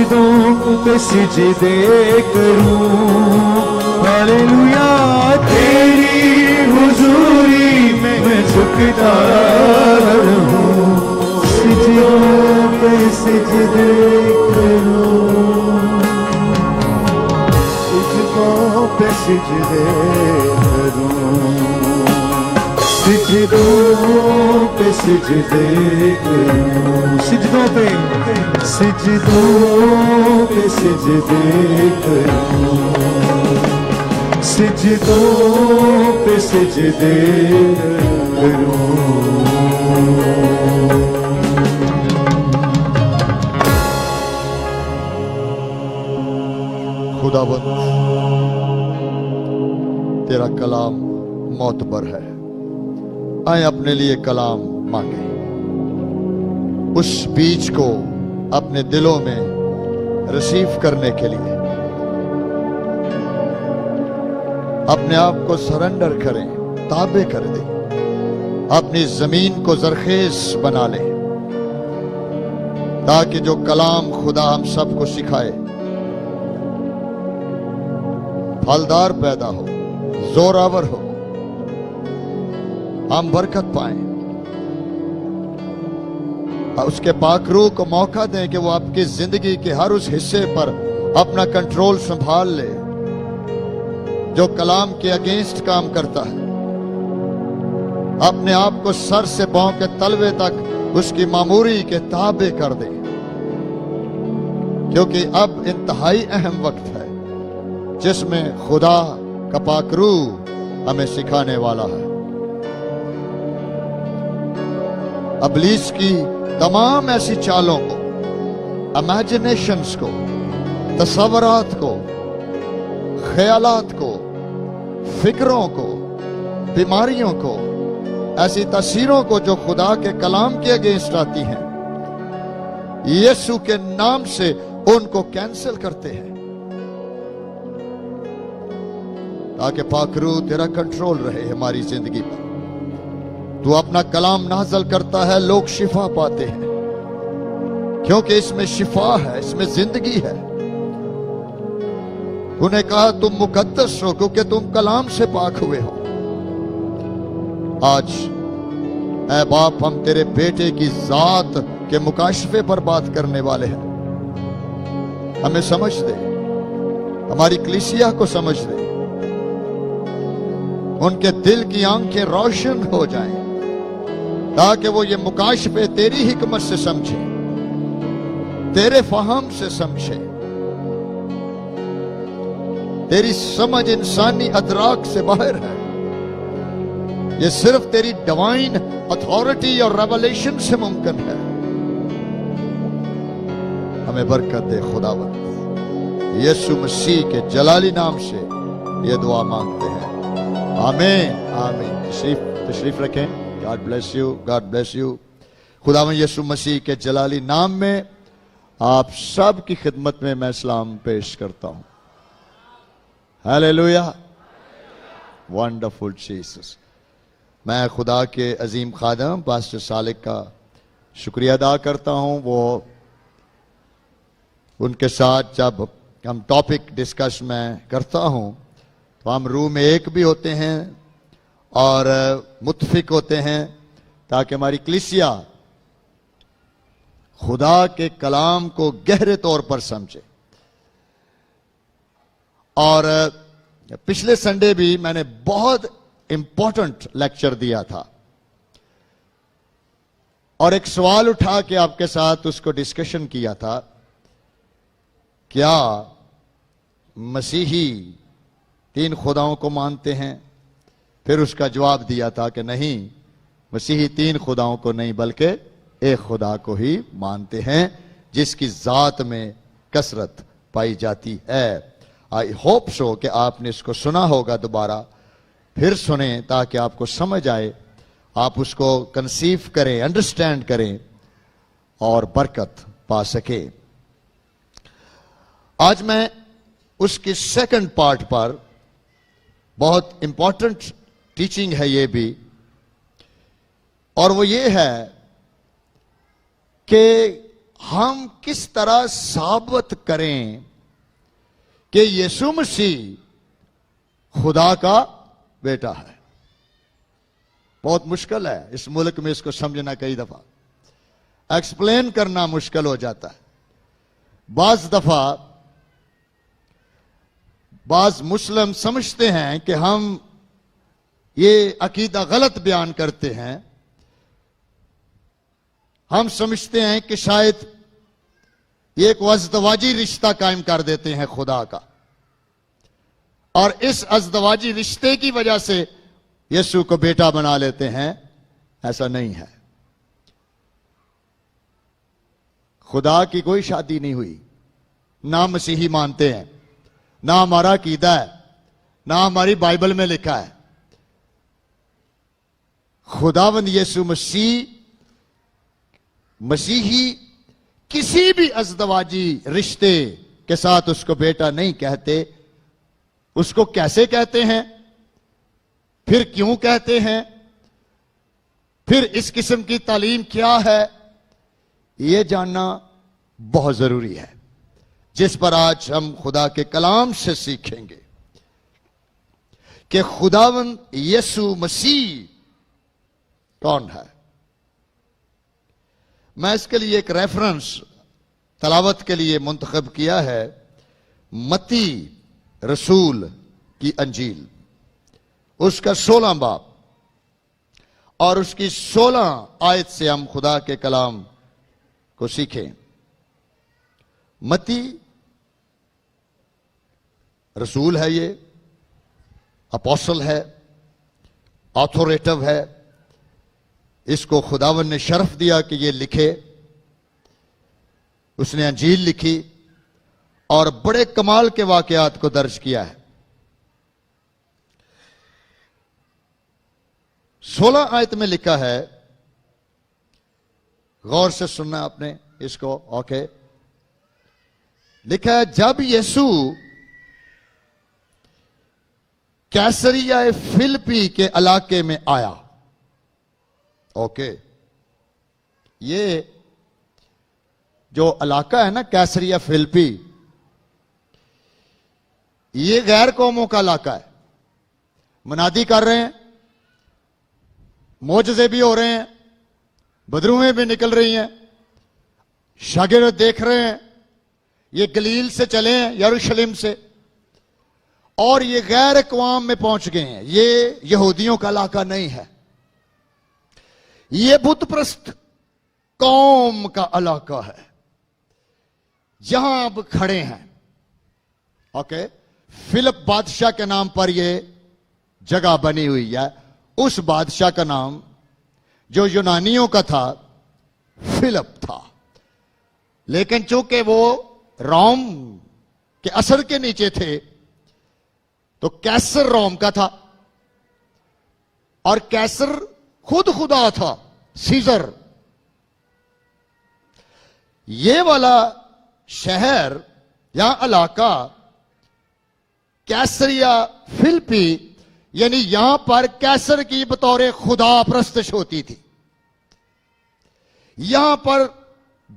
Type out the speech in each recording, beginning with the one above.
सिजदों पे सिजदे करूं, हालेलुया तेरी हुजूरी में मैं झुकता रहूं, सिजदों पे सिजदे करूं, सिजदों पे सिजदे करूं, सिजदों पे सिजदे करूं, सिजदों पे सिजदे करूं, सिजदों पे सिजदे करूं। खुदावंद तेरा कलाम मोतबर है, आए अपने लिए कलाम मांगे, उस बीज को अपने दिलों में रिसीव करने के लिए अपने आप को सरेंडर करें, ताबे कर दें, अपनी जमीन को जरखेज बना लें, ताकि जो कलाम खुदा हम सबको सिखाए फलदार पैदा हो, जोरावर हो, हम बरकत पाएं। उसके पाक रूह को मौका दें कि वो आपकी जिंदगी के हर उस हिस्से पर अपना कंट्रोल संभाल ले जो कलाम के अगेंस्ट काम करता है। अपने आप को सर से पांव के तलवे तक उसकी मामूरी के ताबे कर दे, क्योंकि अब इंतहाई अहम वक्त है जिसमें खुदा का पाक रूह हमें सिखाने वाला है। इब्लीस की तमाम ऐसी चालों को, इमेजिनेशंस को, तसव्वुरात को, ख्यालात को, फिक्रों को, बीमारियों को, ऐसी तस्वीरों को जो खुदा के कलाम के अगेंस्ट आती हैं, यीशु के नाम से उनको कैंसिल करते हैं, ताकि पाक रूह तेरा कंट्रोल रहे हमारी जिंदगी पर। तू अपना कलाम नाज़िल करता है, लोग शिफा पाते हैं, क्योंकि इसमें शिफा है, इसमें जिंदगी है। तूने कहा तुम मुकद्दस हो क्योंकि तुम कलाम से पाक हुए हो। आज ऐ बाप, हम तेरे बेटे की जात के मुकाशफे पर बात करने वाले हैं। हमें समझ दे, हमारी कलीसिया को समझ दे, उनके दिल की आंखें रोशन हो जाएं, ताकि वो ये मुकाशफे तेरी हिकमत से समझे, तेरे फहम से समझे। तेरी समझ इंसानी अदराक से बाहर है, ये सिर्फ तेरी डिवाइन अथॉरिटी और रेवलेशन से मुमकिन है। हमें बरकत दे खुदावंद, यीशु मसीह के जलाली नाम से ये दुआ मांगते हैं, आमीन आमीन। तशरीफ रखें। God bless you, God bless you. खुदावंद यीशु मसीह के जलाली नाम में आप सब की खिदमत में मैं सलाम पेश करता हूं। Hallelujah, wonderful Jesus. मैं खुदा के अजीम खादम पास्टर सालिक का शुक्रिया अदा करता हूं। वो उनके साथ जब हम टॉपिक डिस्कस मैं करता हूं तो हम रूह में एक भी होते हैं और मुत्फिक होते हैं, ताकि हमारी कलीसिया खुदा के कलाम को गहरे तौर पर समझे। और पिछले संडे भी मैंने बहुत इंपॉर्टेंट लेक्चर दिया था और एक सवाल उठा के आपके साथ उसको डिस्कशन किया था, क्या मसीही तीन खुदाओं को मानते हैं? फिर उसका जवाब दिया था कि नहीं, मसीही तीन खुदाओं को नहीं बल्कि एक खुदा को ही मानते हैं जिसकी जात में कसरत पाई जाती है। आई होप सो कि आपने इसको सुना होगा, दोबारा फिर सुने ताकि आपको समझ आए, आप उसको कंसीव करें, अंडरस्टैंड करें और बरकत पा सके। आज मैं उसकी सेकंड पार्ट पर, बहुत इंपॉर्टेंट टीचिंग है ये भी, और वो ये है कि हम किस तरह साबित करें कि यीशु मसीह खुदा का बेटा है। बहुत मुश्किल है इस मुल्क में इसको समझना, कई दफा एक्सप्लेन करना मुश्किल हो जाता है। बाज दफा बाज मुस्लिम समझते हैं कि हम ये अकीदा गलत बयान करते हैं। हम समझते हैं कि शायद ये एक अज़दवाजी रिश्ता कायम कर देते हैं खुदा का, और इस अज़दवाजी रिश्ते की वजह से यीशु को बेटा बना लेते हैं। ऐसा नहीं है। खुदा की कोई शादी नहीं हुई, ना मसीही मानते हैं, ना हमारा अकीदा है, ना हमारी बाइबल में लिखा है। खुदावंद यीशु मसीही किसी भी अज़दवाजी रिश्ते के साथ उसको बेटा नहीं कहते। उसको कैसे कहते हैं, फिर क्यों कहते हैं, फिर इस किस्म की तालीम क्या है, यह जानना बहुत जरूरी है, जिस पर आज हम खुदा के कलाम से सीखेंगे कि खुदावंद यीशु मसीह कौन है। मैं इसके लिए एक रेफरेंस तलावत के लिए मुंतखब किया है, मत्ती रसूल की अंजील, उसका 16 बाब और उसकी 16 आयत से हम खुदा के कलाम को सीखें। मत्ती रसूल है, ये अपोस्टल है, ऑथोरेटिव है। इसको खुदावन ने शर्फ दिया कि ये लिखे। उसने अंजील लिखी और बड़े कमाल के वाकयात को दर्ज किया है। 16 आयत में लिखा है, गौर से सुनना आपने इसको। ओके, लिखा है, जब यीशु कैसरिया फिलिप्पी के इलाके में आया। ओके, ये जो इलाका है ना कैसरिया फिलिप्पी, ये गैर कौमों का इलाका है। मुनादी कर रहे हैं, मोजज़े भी हो रहे हैं, बदरूहें भी निकल रही हैं, शागिर्द देख रहे हैं। ये गलील से चले हैं, यरूशलेम से, और ये गैर अक़वाम में पहुंच गए हैं। ये यहूदियों का इलाका नहीं है, ये बुत प्रस्त कौम का इलाका है जहां अब खड़े हैं। ओके, फिलिप बादशाह के नाम पर यह जगह बनी हुई है। उस बादशाह का नाम जो यूनानियों का था फिलिप था, लेकिन चूंकि वो रोम के असर के नीचे थे तो कैसर रोम का था, और कैसर खुद खुदा था, सीजर। ये वाला शहर या इलाका कैसरिया फिलिप्पी, यानी यहां पर कैसर की बतौर खुदा प्रस्तश होती थी। यहां पर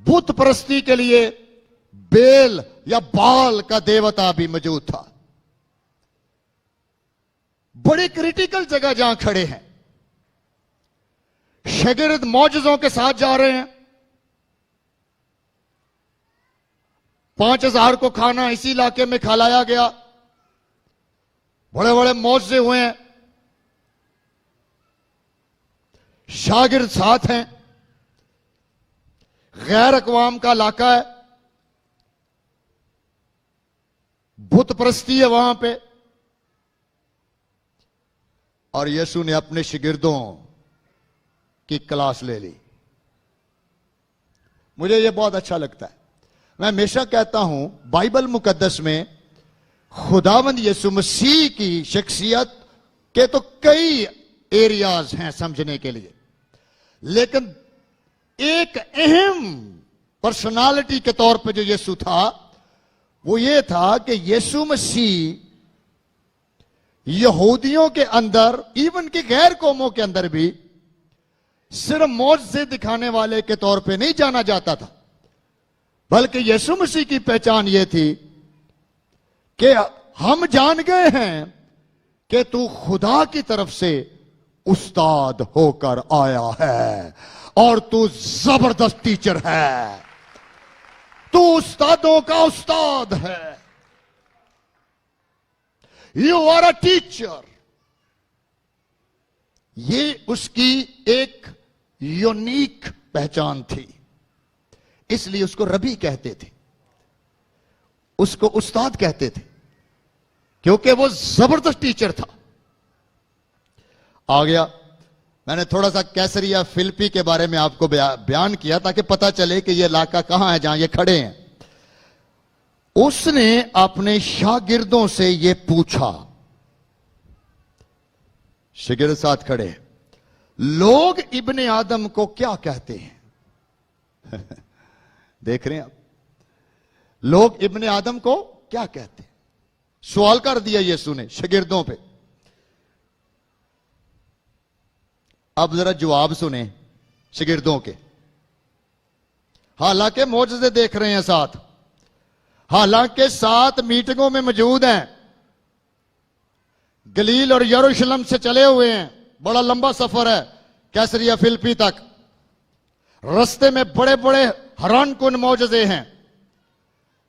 बुत परस्ती के लिए बेल या बाल का देवता भी मौजूद था। बड़ी क्रिटिकल जगह जहां खड़े हैं, शागिर्द मौजज़ों के साथ जा रहे हैं। 5000 को खाना इसी इलाके में खिलाया गया। बड़े बड़े मौजज़े हुए हैं, शागिर्द साथ हैं। गैर अक़वाम का इलाका है, बुत परस्ती है वहां पे। और यीशु ने अपने शागिर्दों की क्लास ले ली। मुझे यह बहुत अच्छा लगता है। मैं हमेशा कहता हूं, बाइबल मुकद्दस में खुदावंद यीशु मसीह की शख्सियत के तो कई एरियाज हैं समझने के लिए, लेकिन एक अहम पर्सनालिटी के तौर पे जो यीशु था वो ये था कि यीशु मसीह यहूदियों के अंदर, इवन कि गैर कौमों के अंदर भी सिर्फ मौजज़े दिखाने वाले के तौर पे नहीं जाना जाता था, बल्कि यीशु मसीह की पहचान यह थी कि हम जान गए हैं कि तू खुदा की तरफ से उस्ताद होकर आया है और तू जबरदस्त टीचर है, तू उस्तादों का उस्ताद है। You are a teacher. ये उसकी एक यूनिक पहचान थी, इसलिए उसको रबी कहते थे, उसको उस्ताद कहते थे, क्योंकि वो जबरदस्त टीचर था। आ गया, मैंने थोड़ा सा कैसरिया फिलिप्पी के बारे में आपको बयान किया ताकि पता चले कि ये इलाका कहां है जहां ये खड़े हैं। उसने अपने शागिर्दों से ये पूछा, शागिर्द साथ खड़े, लोग इब्ने आदम को क्या कहते हैं? देख रहे हैं आप, लोग इब्ने आदम को क्या कहते हैं? सवाल कर दिया यीशु ने शागिर्दों पे। अब जरा जवाब सुने शागिर्दों के। हालांकि मौजज़े देख रहे हैं साथ, हालांकि साथ मीटिंगों में मौजूद हैं, गलील और यरूशलेम से चले हुए हैं, बड़ा लंबा सफर है कैसरिया फिलिप्पी तक, रास्ते में बड़े बड़े हैरानकुन मौजज़े हैं।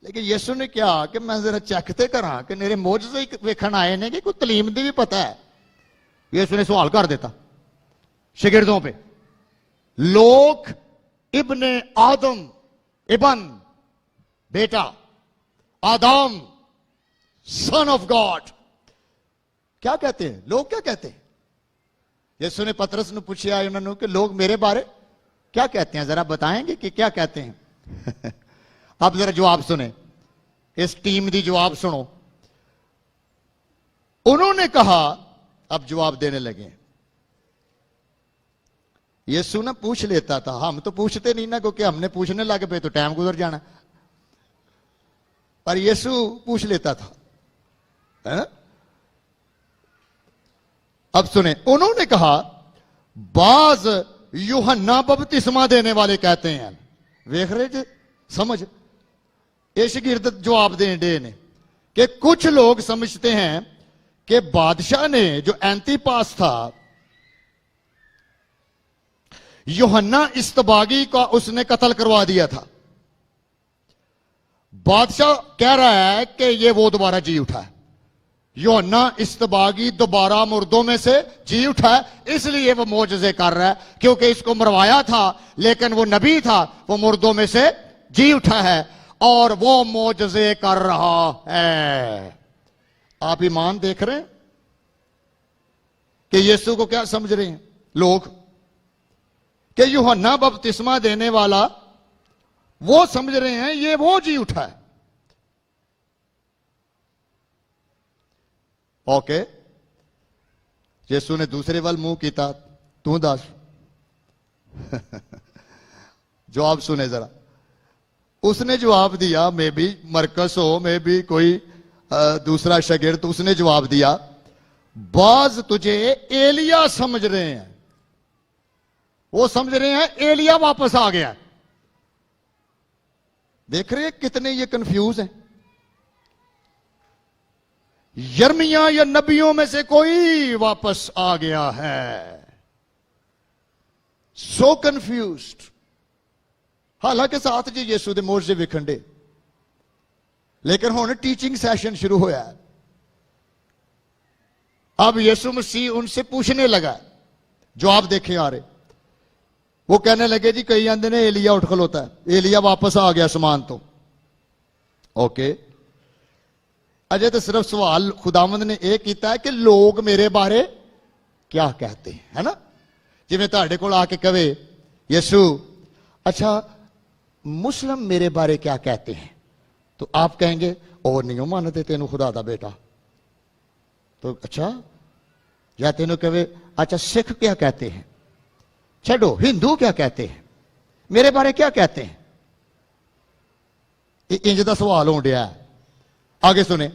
लेकिन यीशु ने क्या कि मैं जरा चेक ते करा कि मेरे मौजज़े ही वेखण आए ने कि कोई तलीम दी भी पता है। यीशु ने सवाल कर देता शागिर्दों पे, लोग इब्ने आदम, इबन बेटा, आदम सन ऑफ गॉड क्या कहते हैं? लोग क्या कहते हैं? यीशु ने पतरस ने पूछा उन्होंने कि लोग मेरे बारे क्या कहते हैं, जरा बताएंगे कि क्या कहते हैं? अब जरा जवाब सुने, इस टीम दी जवाब सुनो। उन्होंने कहा, अब जवाब देने लगे। यीशु ना पूछ लेता था, हम तो पूछते नहीं ना, क्योंकि हमने पूछने लगे पे तो टाइम गुजर जाना, पर यीशु पूछ लेता था, है? अब सुने, उन्होंने कहा, बाज यूहन्ना बपतिस्मा देने वाले कहते हैं। देख रहे थे, समझ ये शागिर्द जवाब दे ने कि कुछ लोग समझते हैं कि बादशाह ने जो एंतिपास था, यूहन्ना इस्तबागी का उसने कत्ल करवा दिया था। बादशाह कह रहा है कि ये वो दोबारा जी उठा है, यूहन्ना इस्तबागी दोबारा मुर्दों में से जी उठा है, इसलिए वो मौजज़े कर रहा है, क्योंकि इसको मरवाया था लेकिन वो नबी था, वो मुर्दों में से जी उठा है और वो मौजज़े कर रहा है। आप ईमान देख रहे हैं कि यीशु को क्या समझ रहे हैं लोग कि यूहन्ना बपतिस्मा देने वाला, वो समझ रहे हैं ये वो जी उठा है। ओके, यीशु ने दूसरे वाल मुंह किया, तू दस। जवाब सुने जरा। उसने जवाब दिया, मे भी मरकस हो, मे भी कोई दूसरा शागिर्द, उसने जवाब दिया, बाज तुझे एलिया समझ रहे हैं। वो समझ रहे हैं एलिया वापस आ गया। देख रहे हैं कितने ये कंफ्यूज हैं। यर्मिया या नबियों में से कोई वापस आ गया है। सो कंफ्यूज्ड। हालांकि साथ जी यीशु दे मौजज़े वेखण दे, लेकिन हुण टीचिंग सेशन शुरू होया है। अब यीशु मसीह उनसे पूछने लगा, जवाब देखे आ रहे। वो कहने लगे जी, कई आंदे ने एलिया उठ खलोता है, एलिया वापस आ गया आसमान तो। ओके, अजय तो सिर्फ सवाल खुदावंद ने यह किया है कि लोग मेरे बारे क्या कहते हैं, है ना? जिवें तुहाडे कोल आके कहे यीशु, अच्छा मुस्लिम मेरे बारे क्या कहते हैं, तो आप कहेंगे और नहीं मानते तेनू खुदा दा बेटा। तो अच्छा, या तेनू कहे अच्छा सिख क्या कहते हैं, छो हिंदू क्या कहते हैं, मेरे बारे क्या कहते हैं? इंज का सवाल हो रहा है। आगे सुने,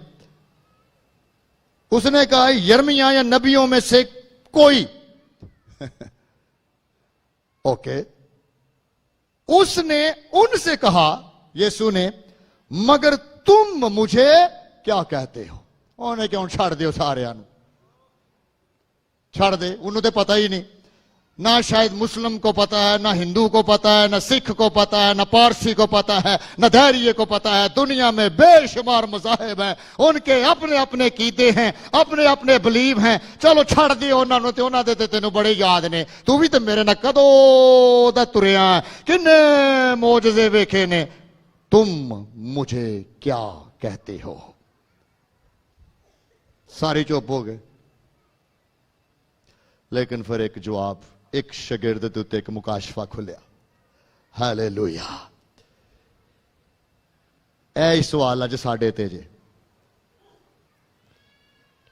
उसने कहा यर्मिया या नबियों में से कोई। ओके, उसने उनसे कहा यीशु ने, मगर तुम मुझे क्या कहते हो? उन्हें क्यों छड़ दो सारिया छड़ दे, उन्होंने तो पता ही नहीं, ना शायद मुस्लिम को पता है, ना हिंदू को पता है, ना सिख को पता है, ना पारसी को पता है, ना धैर्य को पता है। दुनिया में बेशुमार मज़ाहिब हैं, उनके अपने अपने कीदे हैं, अपने अपने बिलीव हैं। चलो छड़ दे उन्होंने, तो उन्होंने तो तेन बड़े याद ने, तू भी तो मेरे ना कदों दा तुरिया, किन्ने मोजजे वेखे ने, तुम मुझे क्या कहते हो? सारे चुप हो गए। लेकिन फिर एक जवाब, एक शागिर्द दे उत्ते एक मुकाशफा खुलिया। हालेलुया। ऐ सवाल अज साडे ते जे,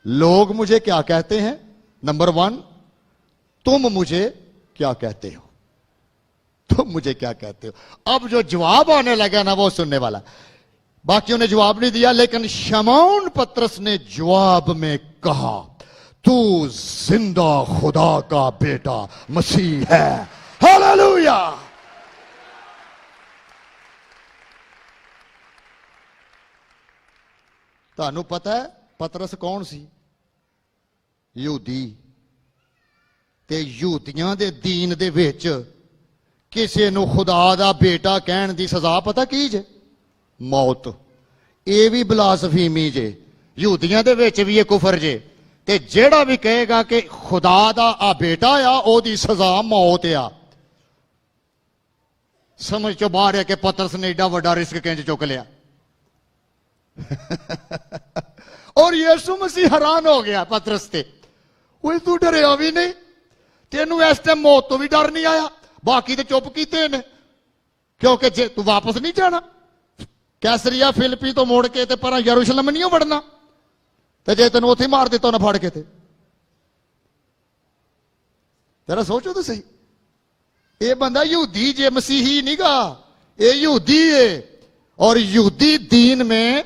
लोग मुझे क्या कहते हैं? नंबर 1, तुम मुझे क्या कहते हो? तुम मुझे क्या कहते हो? अब जो जवाब आने लगा ना, वो सुनने वाला। बाकियों ने जवाब नहीं दिया, लेकिन शमौन पतरस ने जवाब में कहा, तू जिंदा खुदा का बेटा मसीह है। हालेलुया। तानू पता है पतरस कौन सी? यहूदी। ते यहूदियां दे दीन दे विच किसे नू खुदा दा बेटा कहण दी सजा पता की जे? मौत। ये भी बलासफीमी जे, यहूदियां दे विच भी ये कुफर जे। ते जेड़ा भी कहेगा कि खुदा दा आ बेटा आ, ओदी सजा मौत आ। समझ चो बाहर है कि पतरस ने एडा वड्डा रिस्क किंज चुक लिया। और यीशु मसीह हैरान हो गया पतरस ते, ओए तू डरिया भी नहीं, तेनू इस टाइम मौत तो भी डर नहीं आया? बाकी तो चुप कीते ने, क्योंकि जे तू वापस नहीं जाना, कैसरिया फिलिपी तो मुड़ के ते पर यरूशलेम नहीं वड़ना, ते जे तेन उथे मार दिता उन्हें फड़ के ते। तेरा सोचो तो सही, ये बंदा यहूदी जे, मसीही नहीं गा, ये यहूदी है। और यहूदी दीन में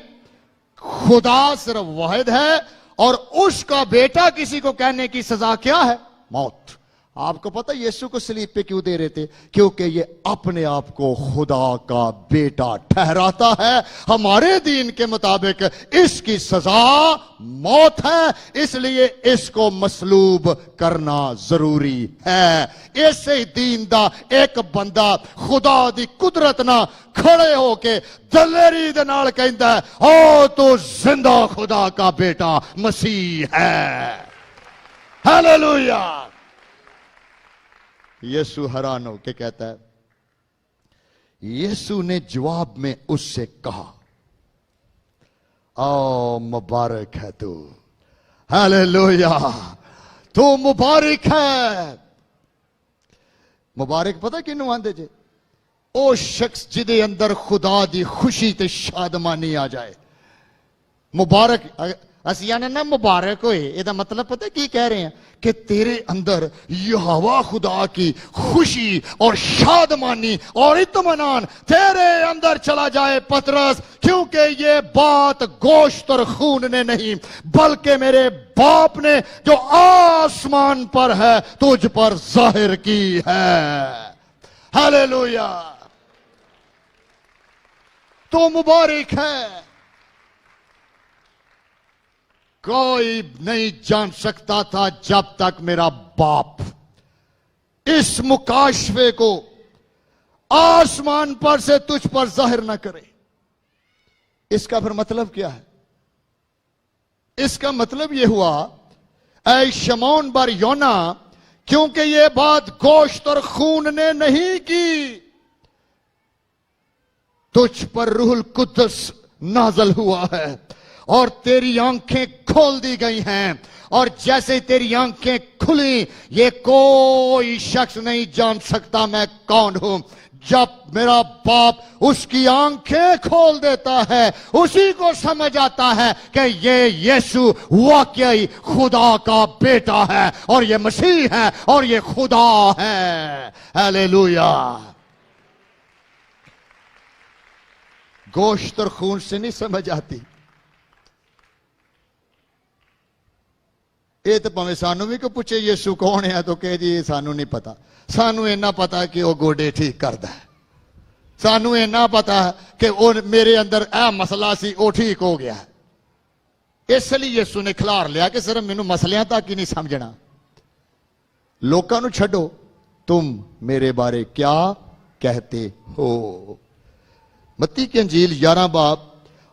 खुदा सिर्फ वाहिद है, और उसका बेटा किसी को कहने की सजा क्या है? मौत। आपको पता यीशु को सलीब पे क्यों दे रहे थे? क्योंकि ये अपने आप को खुदा का बेटा ठहराता है। हमारे दीन के मुताबिक इसकी सजा मौत है, इसलिए इसको मसलूब करना जरूरी है। ऐसे ही दीन दा एक बंदा खुदा दी कुदरत ना खड़े होके दलेरी दे नाल कहंदा है, ओ तो जिंदा खुदा का बेटा मसीह है। हालेलुया। यीशु हैरान होके कहता है, यीशु ने जवाब में उससे कहा, ओ मुबारक है तू। हालेलुया। तू मुबारक है। मुबारक पता किनू आंदे जे? ओ शख्स जिदे अंदर खुदा दी खुशी ते शादमानी आ जाए। मुबारक असी आने ना मुबारक होए, ਇਹਦਾ मतलब पता की कह रहे हैं कि तेरे अंदर यहोवा खुदा की खुशी और शादमानी और इत्मीनान तेरे अंदर चला जाए पतरस, क्योंकि ये बात गोश्त और खून ने नहीं बल्कि मेरे बाप ने जो आसमान पर है तुझ पर जाहिर की है। हालेलुया। तो मुबारक है। कोई नहीं जान सकता था जब तक मेरा बाप इस मुकाशफे को आसमान पर से तुझ पर जाहिर न करे। इसका फिर मतलब क्या है? इसका मतलब यह हुआ, ऐ शमौन बर योना, क्योंकि यह बात गोश्त और खून ने नहीं की, तुझ पर रूहुल कुद्दस नाज़िल हुआ है और तेरी आंखें खोल दी गई हैं। और जैसे तेरी आंखें खुली, ये कोई शख्स नहीं जान सकता मैं कौन हूं। जब मेरा बाप उसकी आंखें खोल देता है, उसी को समझ आता है कि ये यीशु वाकई खुदा का बेटा है और ये मसीह है और ये खुदा है। हालेलुया। गोश्त और खून से नहीं समझ आती। ये तो भावें सानू भी को पूछे यीशु कौन है तो कह जी सानू नहीं पता। सानू इन्ना पता कि वह गोडे ठीक करता है। सानू इन्ना पता है कि वो मेरे अंदर यह मसला सी वो ठीक हो गया है। इसलिए यीशु ने खिलार लिया कि सिर्फ मैनू मसलियां तक ही नहीं समझना, लोकां नू छड्डो, तुम मेरे बारे क्या कहते हो। मत्ती की अंजील 11 बाब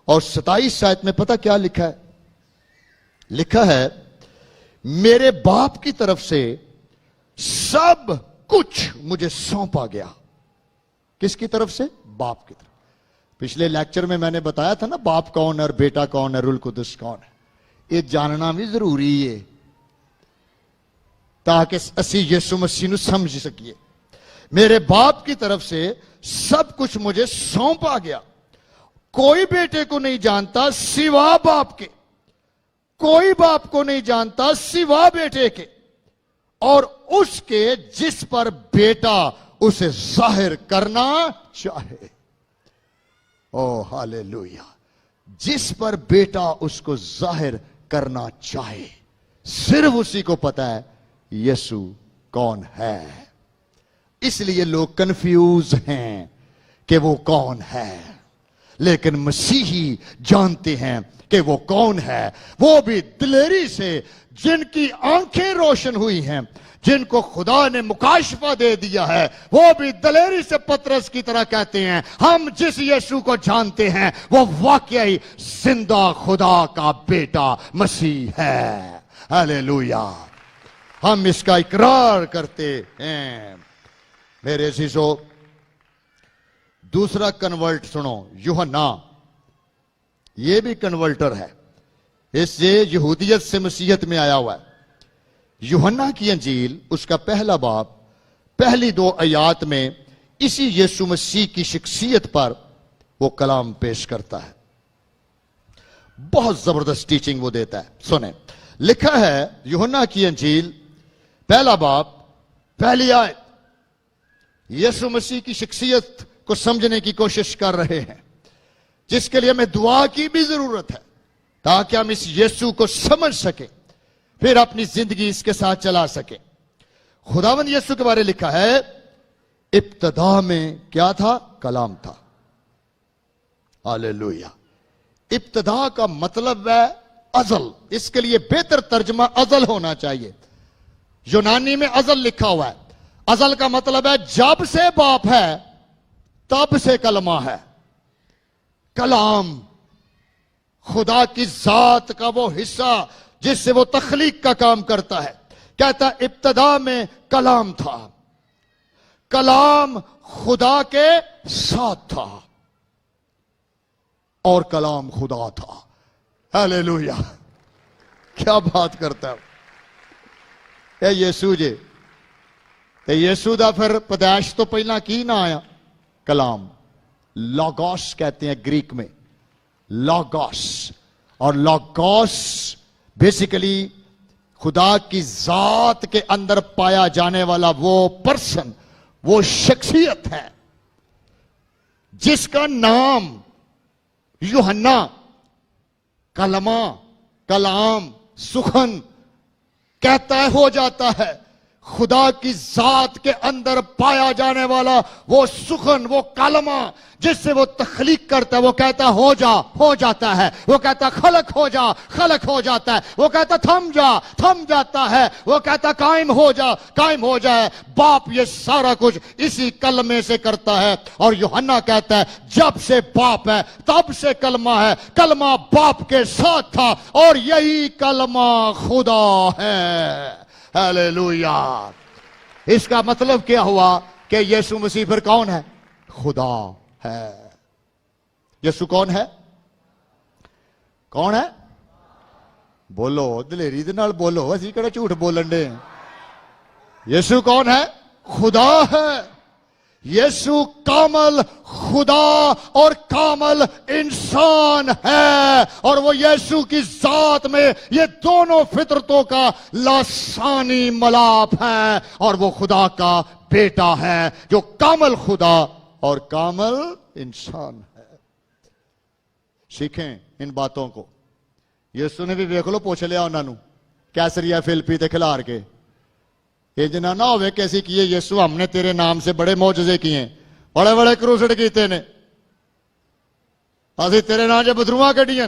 और 27 आयत में पता क्या लिखा है? लिखा है, मेरे बाप की तरफ से सब कुछ मुझे सौंपा गया। किसकी तरफ से? बाप की तरफ। पिछले लेक्चर में मैंने बताया था ना, बाप कौन है और बेटा कौन है, रूल कुदस कौन है। ये जानना भी जरूरी है ताकि असी यीशु मसीह नू समझ सकिए। मेरे बाप की तरफ से सब कुछ मुझे सौंपा गया। कोई बेटे को नहीं जानता सिवा बाप के, कोई बाप को नहीं जानता सिवा बेटे के, और उसके जिस पर बेटा उसे जाहिर करना चाहे। ओ हालेलुया। जिस पर बेटा उसको जाहिर करना चाहे, सिर्फ उसी को पता है यीशु कौन है। इसलिए लोग कंफ्यूज हैं कि वो कौन है, लेकिन मसीही जानते हैं कि वो कौन है। वो भी दिलेरी से, जिनकी आंखें रोशन हुई हैं, जिनको खुदा ने मुकाशफा दे दिया है, वो भी दलेरी से पतरस की तरह कहते हैं, हम जिस यीशु को जानते हैं वो वाकई जिंदा खुदा का बेटा मसीह है। हालेलुया। हम इसका इकरार करते हैं। मेरे अजीजों, दूसरा कन्वर्ट सुनो, यूहन्ना। ये भी कन्वर्टर है, इससे यहूदियत से मसीहत में आया हुआ है। यूहन्ना की अंजील उसका पहला बाब पहली 2 आयात में इसी यीशु मसीह की शख्सियत पर वो कलाम पेश करता है। बहुत जबरदस्त टीचिंग वो देता है। सुने, लिखा है यूहन्ना की अंजील पहला बाब पहली आयत। यीशु मसीह की शख्सियत को समझने की कोशिश कर रहे हैं, जिसके लिए हमें दुआ की भी जरूरत है ताकि हम इस यीशु को समझ सके, फिर अपनी जिंदगी इसके साथ चला सके। खुदावंद यीशु के बारे लिखा है, इब्तदा में क्या था? कलाम था। हालेलुया। इब्तदा का मतलब है अजल। इसके लिए बेहतर तर्जमा अजल होना चाहिए। यूनानी में अजल लिखा हुआ है। अजल का मतलब है जब से बाप है तब से कलमा है। कलाम खुदा की जात का वो हिस्सा जिससे वो तख्लीक का काम करता है। कहता इब्तदा में कलाम था, कलाम खुदा के साथ था और कलाम खुदा था। हालेलुया। क्या बात करता है ए यीशु जी। ते यीशु दा फिर पैदाइश तो पहला की ना आया? कलाम। लॉगोस कहते हैं ग्रीक में, लॉगोस। और लॉगोस बेसिकली खुदा की जात के अंदर पाया जाने वाला वो पर्सन, वो शख्सियत है जिसका नाम यूहन्ना, कलमा, कलाम, सुखन कहता है हो जाता है। खुदा की जात के अंदर पाया जाने वाला वो सुखन, वो कलमा जिससे वो तख्लीक करता है, वो कहता हो जा, हो जाता है। वो कहता खलक हो जा, खलक हो जाता है। वो कहता थम जा, थम जाता है। वो कहता कायम हो जा, कायम हो जाए। बाप ये सारा कुछ इसी कलमे से करता है। और यूहन्ना कहता है जब से बाप है तब से कलमा है, कलमा बाप के साथ था और यही कलमा खुदा है। हालेलुया। इसका मतलब क्या हुआ कि यीशु मसीह फिर कौन है? खुदा है। यीशु कौन है? कौन है? बोलो दलेरी दे नाल बोलो, असी किहड़ा झूठ बोलन दे। यीशु कौन है? खुदा है। यीशु कामल खुदा और कामल इंसान है। और वो यीशु की जात में ये दोनों फितरतों का लासानी मलाप है। और वो खुदा का बेटा है जो कामल खुदा और कामल इंसान है। सीखें इन बातों को। यीशु ने भी देख लो पूछ लिया उन्होंने कैसरिया फिलिप्पी ते खिलार के, ये जना ना होवे कैसी किए यीशु हमने तेरे नाम से बड़े मौजजे किए। बड़े बड़े क्रूसड कीते ने, असी तेरे नां च बदरूआं कड्डियां।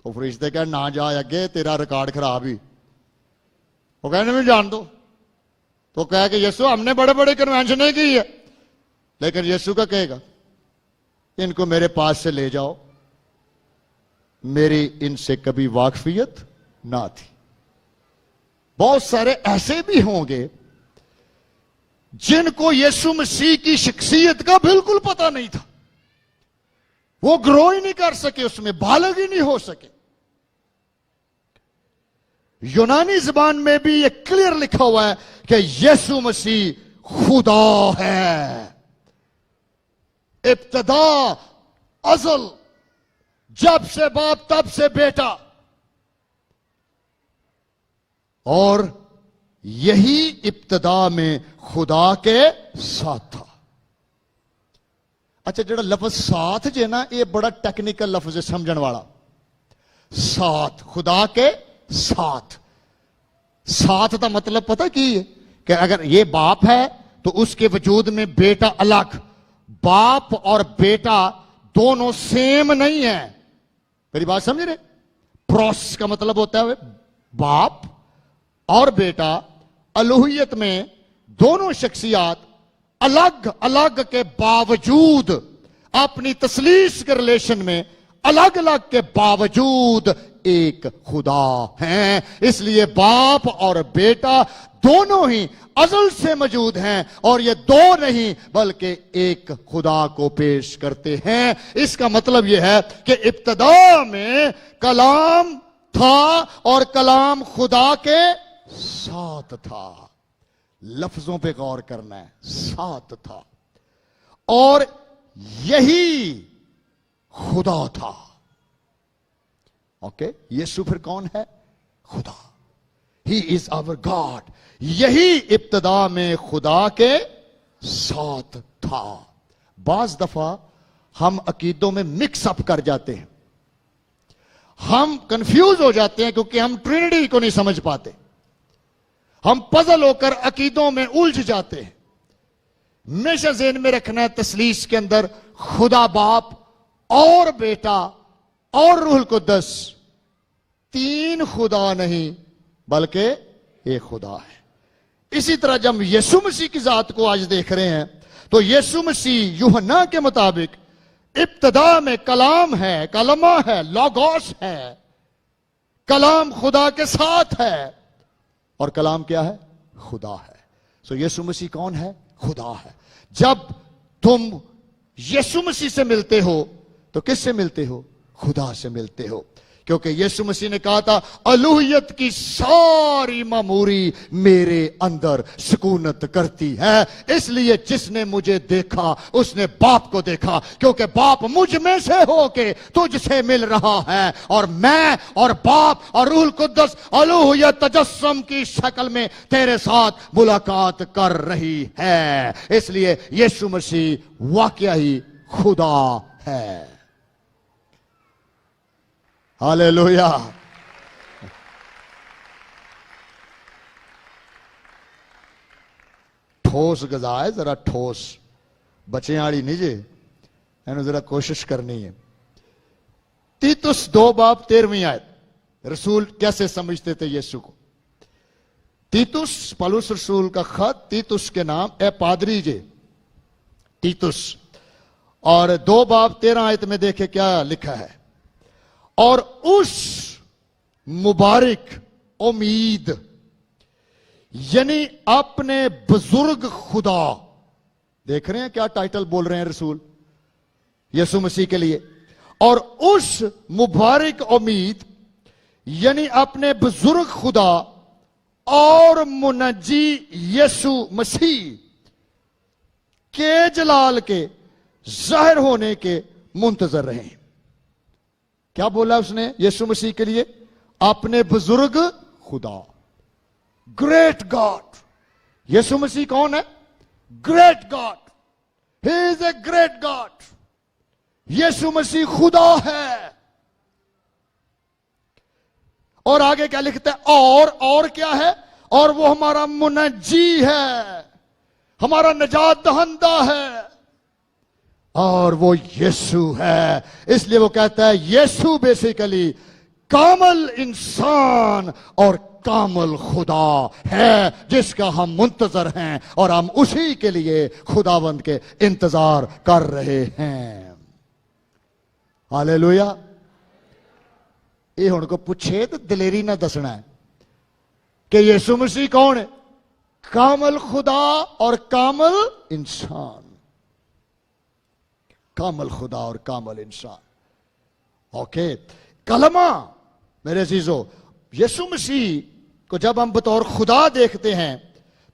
तो फरिश्ते कह ना जा अगे, तेरा रिकॉर्ड खराब ही। वो कहने भी जान दो। तो कह कि यीशु हमने बड़े बड़े कन्वेंशनें की है, लेकिन यीशु का कहेगा इनको मेरे पास से ले जाओ, मेरी इनसे कभी वाकफियत ना थी। बहुत सारे ऐसे भी होंगे जिनको यीशु मसीह की शख्सियत का बिल्कुल पता नहीं था, वो ग्रो ही नहीं कर सके, उसमें बालग ही नहीं हो सके। यूनानी जबान में भी ये क्लियर लिखा हुआ है कि यीशु मसीह खुदा है। इब्तदा, अजल, जब से बाप तब से बेटा, और यही इब्तदा में खुदा के साथ था। अच्छा, जड़ा लफ्ज साथ जे ना, ये बड़ा टेक्निकल लफ्ज है समझण वाला। साथ, खुदा के साथ। साथ का मतलब पता की है कि अगर ये बाप है तो उसके वजूद में बेटा अलग। बाप और बेटा दोनों सेम नहीं है। मेरी बात समझ रहे? प्रोस का मतलब होता है बाप और बेटा अलूहियत में दोनों शख्सियात अलग अलग के बावजूद, अपनी तसलीस के रिलेशन में अलग अलग के बावजूद एक खुदा हैं। इसलिए बाप और बेटा दोनों ही अजल से मौजूद हैं, और ये दो नहीं बल्कि एक खुदा को पेश करते हैं। इसका मतलब यह है कि इब्तदा में कलाम था और कलाम खुदा के साथ था। लफ्जों पे गौर करना है, साथ था, और यही खुदा था। ओके, यीशु फिर कौन है? खुदा। He is our God. यही इब्तदा में खुदा के साथ था। बाज दफा हम अकीदों में मिक्स अप कर जाते हैं, हम कंफ्यूज हो जाते हैं क्योंकि हम ट्रिनिटी को नहीं समझ पाते। हम पजल होकर अकीदों में उलझ जाते हैं। हमेशा ज़हन में रखना है, तसलीस के अंदर खुदा बाप और बेटा और रूहुल कुद्दस, तीन खुदा नहीं बल्कि एक खुदा है। इसी तरह जब हम यीशु मसीह की जात को आज देख रहे हैं तो यीशु मसीह यूहन्ना के मुताबिक इब्तदा में कलाम है, कलमा है, लोगोस है। कलाम खुदा के साथ है, और कलाम क्या है? खुदा है। सो यीशु मसीह कौन है? खुदा है। जब तुम यीशु मसीह से मिलते हो तो किससे मिलते हो? खुदा से मिलते हो, क्योंकि यीशु मसीह ने कहा था अलूहियत की सारी मामूरी मेरे अंदर सुकूनत करती है। इसलिए जिसने मुझे देखा उसने बाप को देखा, क्योंकि बाप मुझ में से होके तुझसे मिल रहा है, और मैं और बाप और रूहुल कुद्दस अलूहियत तजस्सुम की शक्ल में तेरे साथ मुलाकात कर रही है। इसलिए यीशु मसीह वाकया ही खुदा है। हालेलुया। ठोस गजा है, जरा ठोस, बच्चे वाली नहीं जे, इन्हें जरा कोशिश करनी है। तीतुस 2:13 आयत। रसूल कैसे समझते थे यीशु को? तीतुस, पौलुस रसूल का खत तीतुस के नाम, ए पादरी जे तीतुस, और 2:13 आयत में देखे क्या लिखा है। और उस मुबारक उम्मीद, यानी अपने बुजुर्ग खुदा, देख रहे हैं क्या टाइटल बोल रहे हैं रसूल यीशु मसीह के लिए। और उस मुबारक उम्मीद यानी अपने बुजुर्ग खुदा और मुनज्जी यीशु मसीह के जलाल के जाहिर होने के मुंतजर रहे। क्या बोला उसने यीशु मसीह के लिए? अपने बुजुर्ग खुदा, ग्रेट गॉड। यीशु मसीह कौन है? Great God. He is a great God. Yeshu Masih खुदा है। और आगे क्या लिखता है? और क्या है? और वो हमारा मुनज्जी है। हमारा निजात दहंदा है और वो यीशु है। इसलिए वो कहता है यीशु बेसिकली कामल इंसान और कामल खुदा है जिसका हम मुंतजर हैं और हम उसी के लिए खुदावंद के इंतजार कर रहे हैं। हालेलुया। ये हुण को पूछे तो दलेरी ना दसना है कि यीशु मसीह कौन है? कामल खुदा और कामल इंसान। कामल खुदा और कामल इंसान। ओके, कलमा मेरे अजीजों, यीशु मसीह को जब हम बतौर खुदा देखते हैं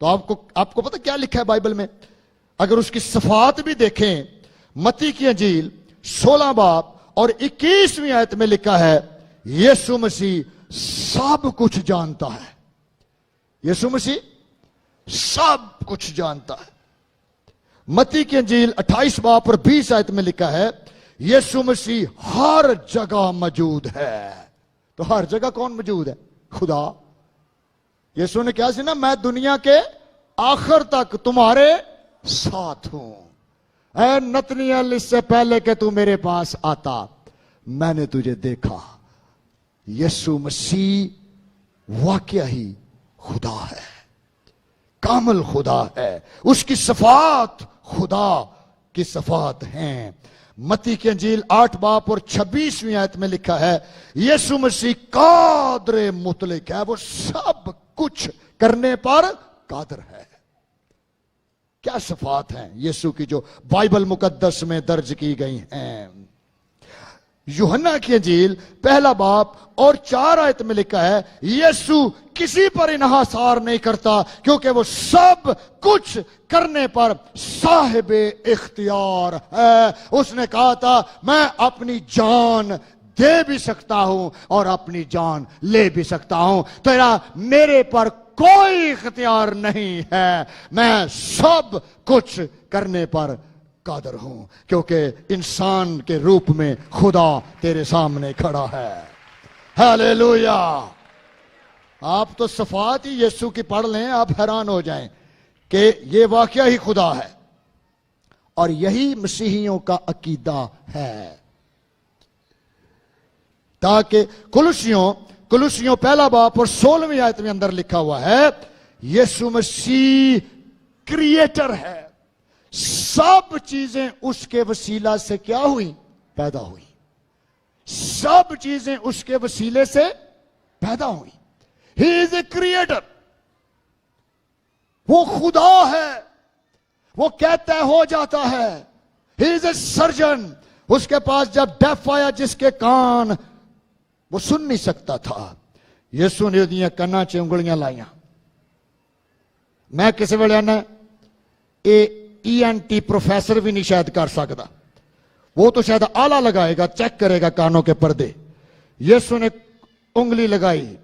तो आपको पता क्या लिखा है बाइबल में? अगर उसकी सफात भी देखें, मत्ती की अंजील 16 बाब और 21वीं आयत में लिखा है यीशु मसीह सब कुछ जानता है। यीशु मसीह सब कुछ जानता है। मत्ती की अंजील 28 बाब और 20 आयत में लिखा है यीशु मसीह हर जगह मौजूद है। तो हर जगह कौन मौजूद है? खुदा। यीशु ने क्या सुना? मैं दुनिया के आखिर तक तुम्हारे साथ हूं। ऐ नतनियल, इससे पहले कि तू मेरे पास आता मैंने तुझे देखा। यीशु मसीह वाकया ही खुदा है, कामल खुदा है। उसकी सफात खुदा की सफात हैं। मत्ती की अंजील 8 बाब और 26वीं आयत में लिखा है यीशु मसीह कादर मुतलक है, वो सब कुछ करने पर कादर है। क्या सफात हैं यीशु की जो बाइबल मुकद्दस में दर्ज की गई हैं। यूहन्ना की अंजील 1 बाब और 4 आयत में लिखा है यीशु किसी पर इन्हासार नहीं करता क्योंकि वो सब कुछ करने पर साहिब इख्तियार है। उसने कहा था मैं अपनी जान दे भी सकता हूं और अपनी जान ले भी सकता हूं। तेरा मेरे पर कोई इख्तियार नहीं है, मैं सब कुछ करने पर कादर हूं क्योंकि इंसान के रूप में खुदा तेरे सामने खड़ा है। हालेलुया। आप तो सफात ही यीशु की पढ़ लें, आप हैरान हो जाएं कि ये वाकया ही खुदा है और यही मसीहियों का अकीदा है। ताकि कुलुसियों 1 बाब और 16वीं आयत में अंदर लिखा हुआ है यीशु मसीह क्रिएटर है। सब चीजें उसके वसीला से क्या हुई? पैदा हुई। सब चीजें उसके वसीले से पैदा हुई। ही इज ए क्रिएटर। वो खुदा है, वो कहता है हो जाता है। ही इज ए सर्जन। उसके पास जब डेफ आया जिसके कान वो सुन नहीं सकता था, यीशु ने उदियां कन्ना च उंगलियां लाइया। मैं किसी वेले आना ENT प्रोफेसर भी नहीं शायद कर सकता, वो तो शायद आला लगाएगा, चेक करेगा कानों के पर्दे। यीशु ने उंगली लगाई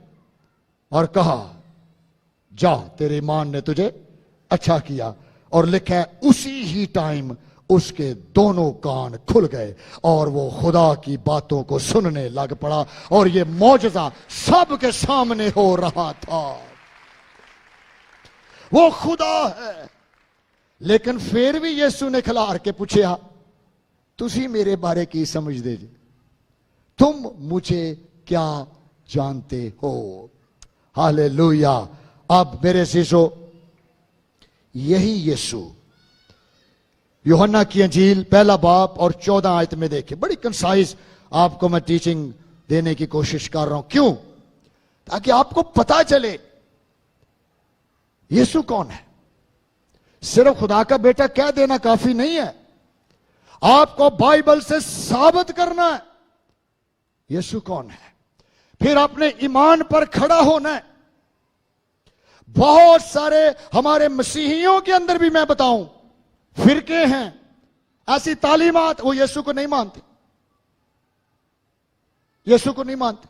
और कहा जा तेरे ईमान ने तुझे अच्छा किया। और लिखा है उसी ही टाइम उसके दोनों कान खुल गए और वो खुदा की बातों को सुनने लग पड़ा और ये मौजज़ा सबके सामने हो रहा था। वो खुदा है। लेकिन फिर भी यीशु ने खिलार के पूछा तुसी मेरे बारे की समझदे जी? तुम मुझे क्या जानते हो? हालेलुया। अब मेरे शिशो यही यीशु यूहन्ना की अंजील 1 बाब और 14 आयत में देखे। बड़ी कंसाइज आपको मैं टीचिंग देने की कोशिश कर रहा हूं। क्यों? ताकि आपको पता चले यीशु कौन है। सिर्फ खुदा का बेटा कह देना काफी नहीं है, आपको बाइबल से साबित करना है यीशु कौन है, फिर अपने ईमान पर खड़ा होना है। बहुत सारे हमारे मसीहियों के अंदर भी मैं बताऊं फिरके हैं, ऐसी तालीमात, वो यीशु को नहीं मानते, यीशु को नहीं मानते।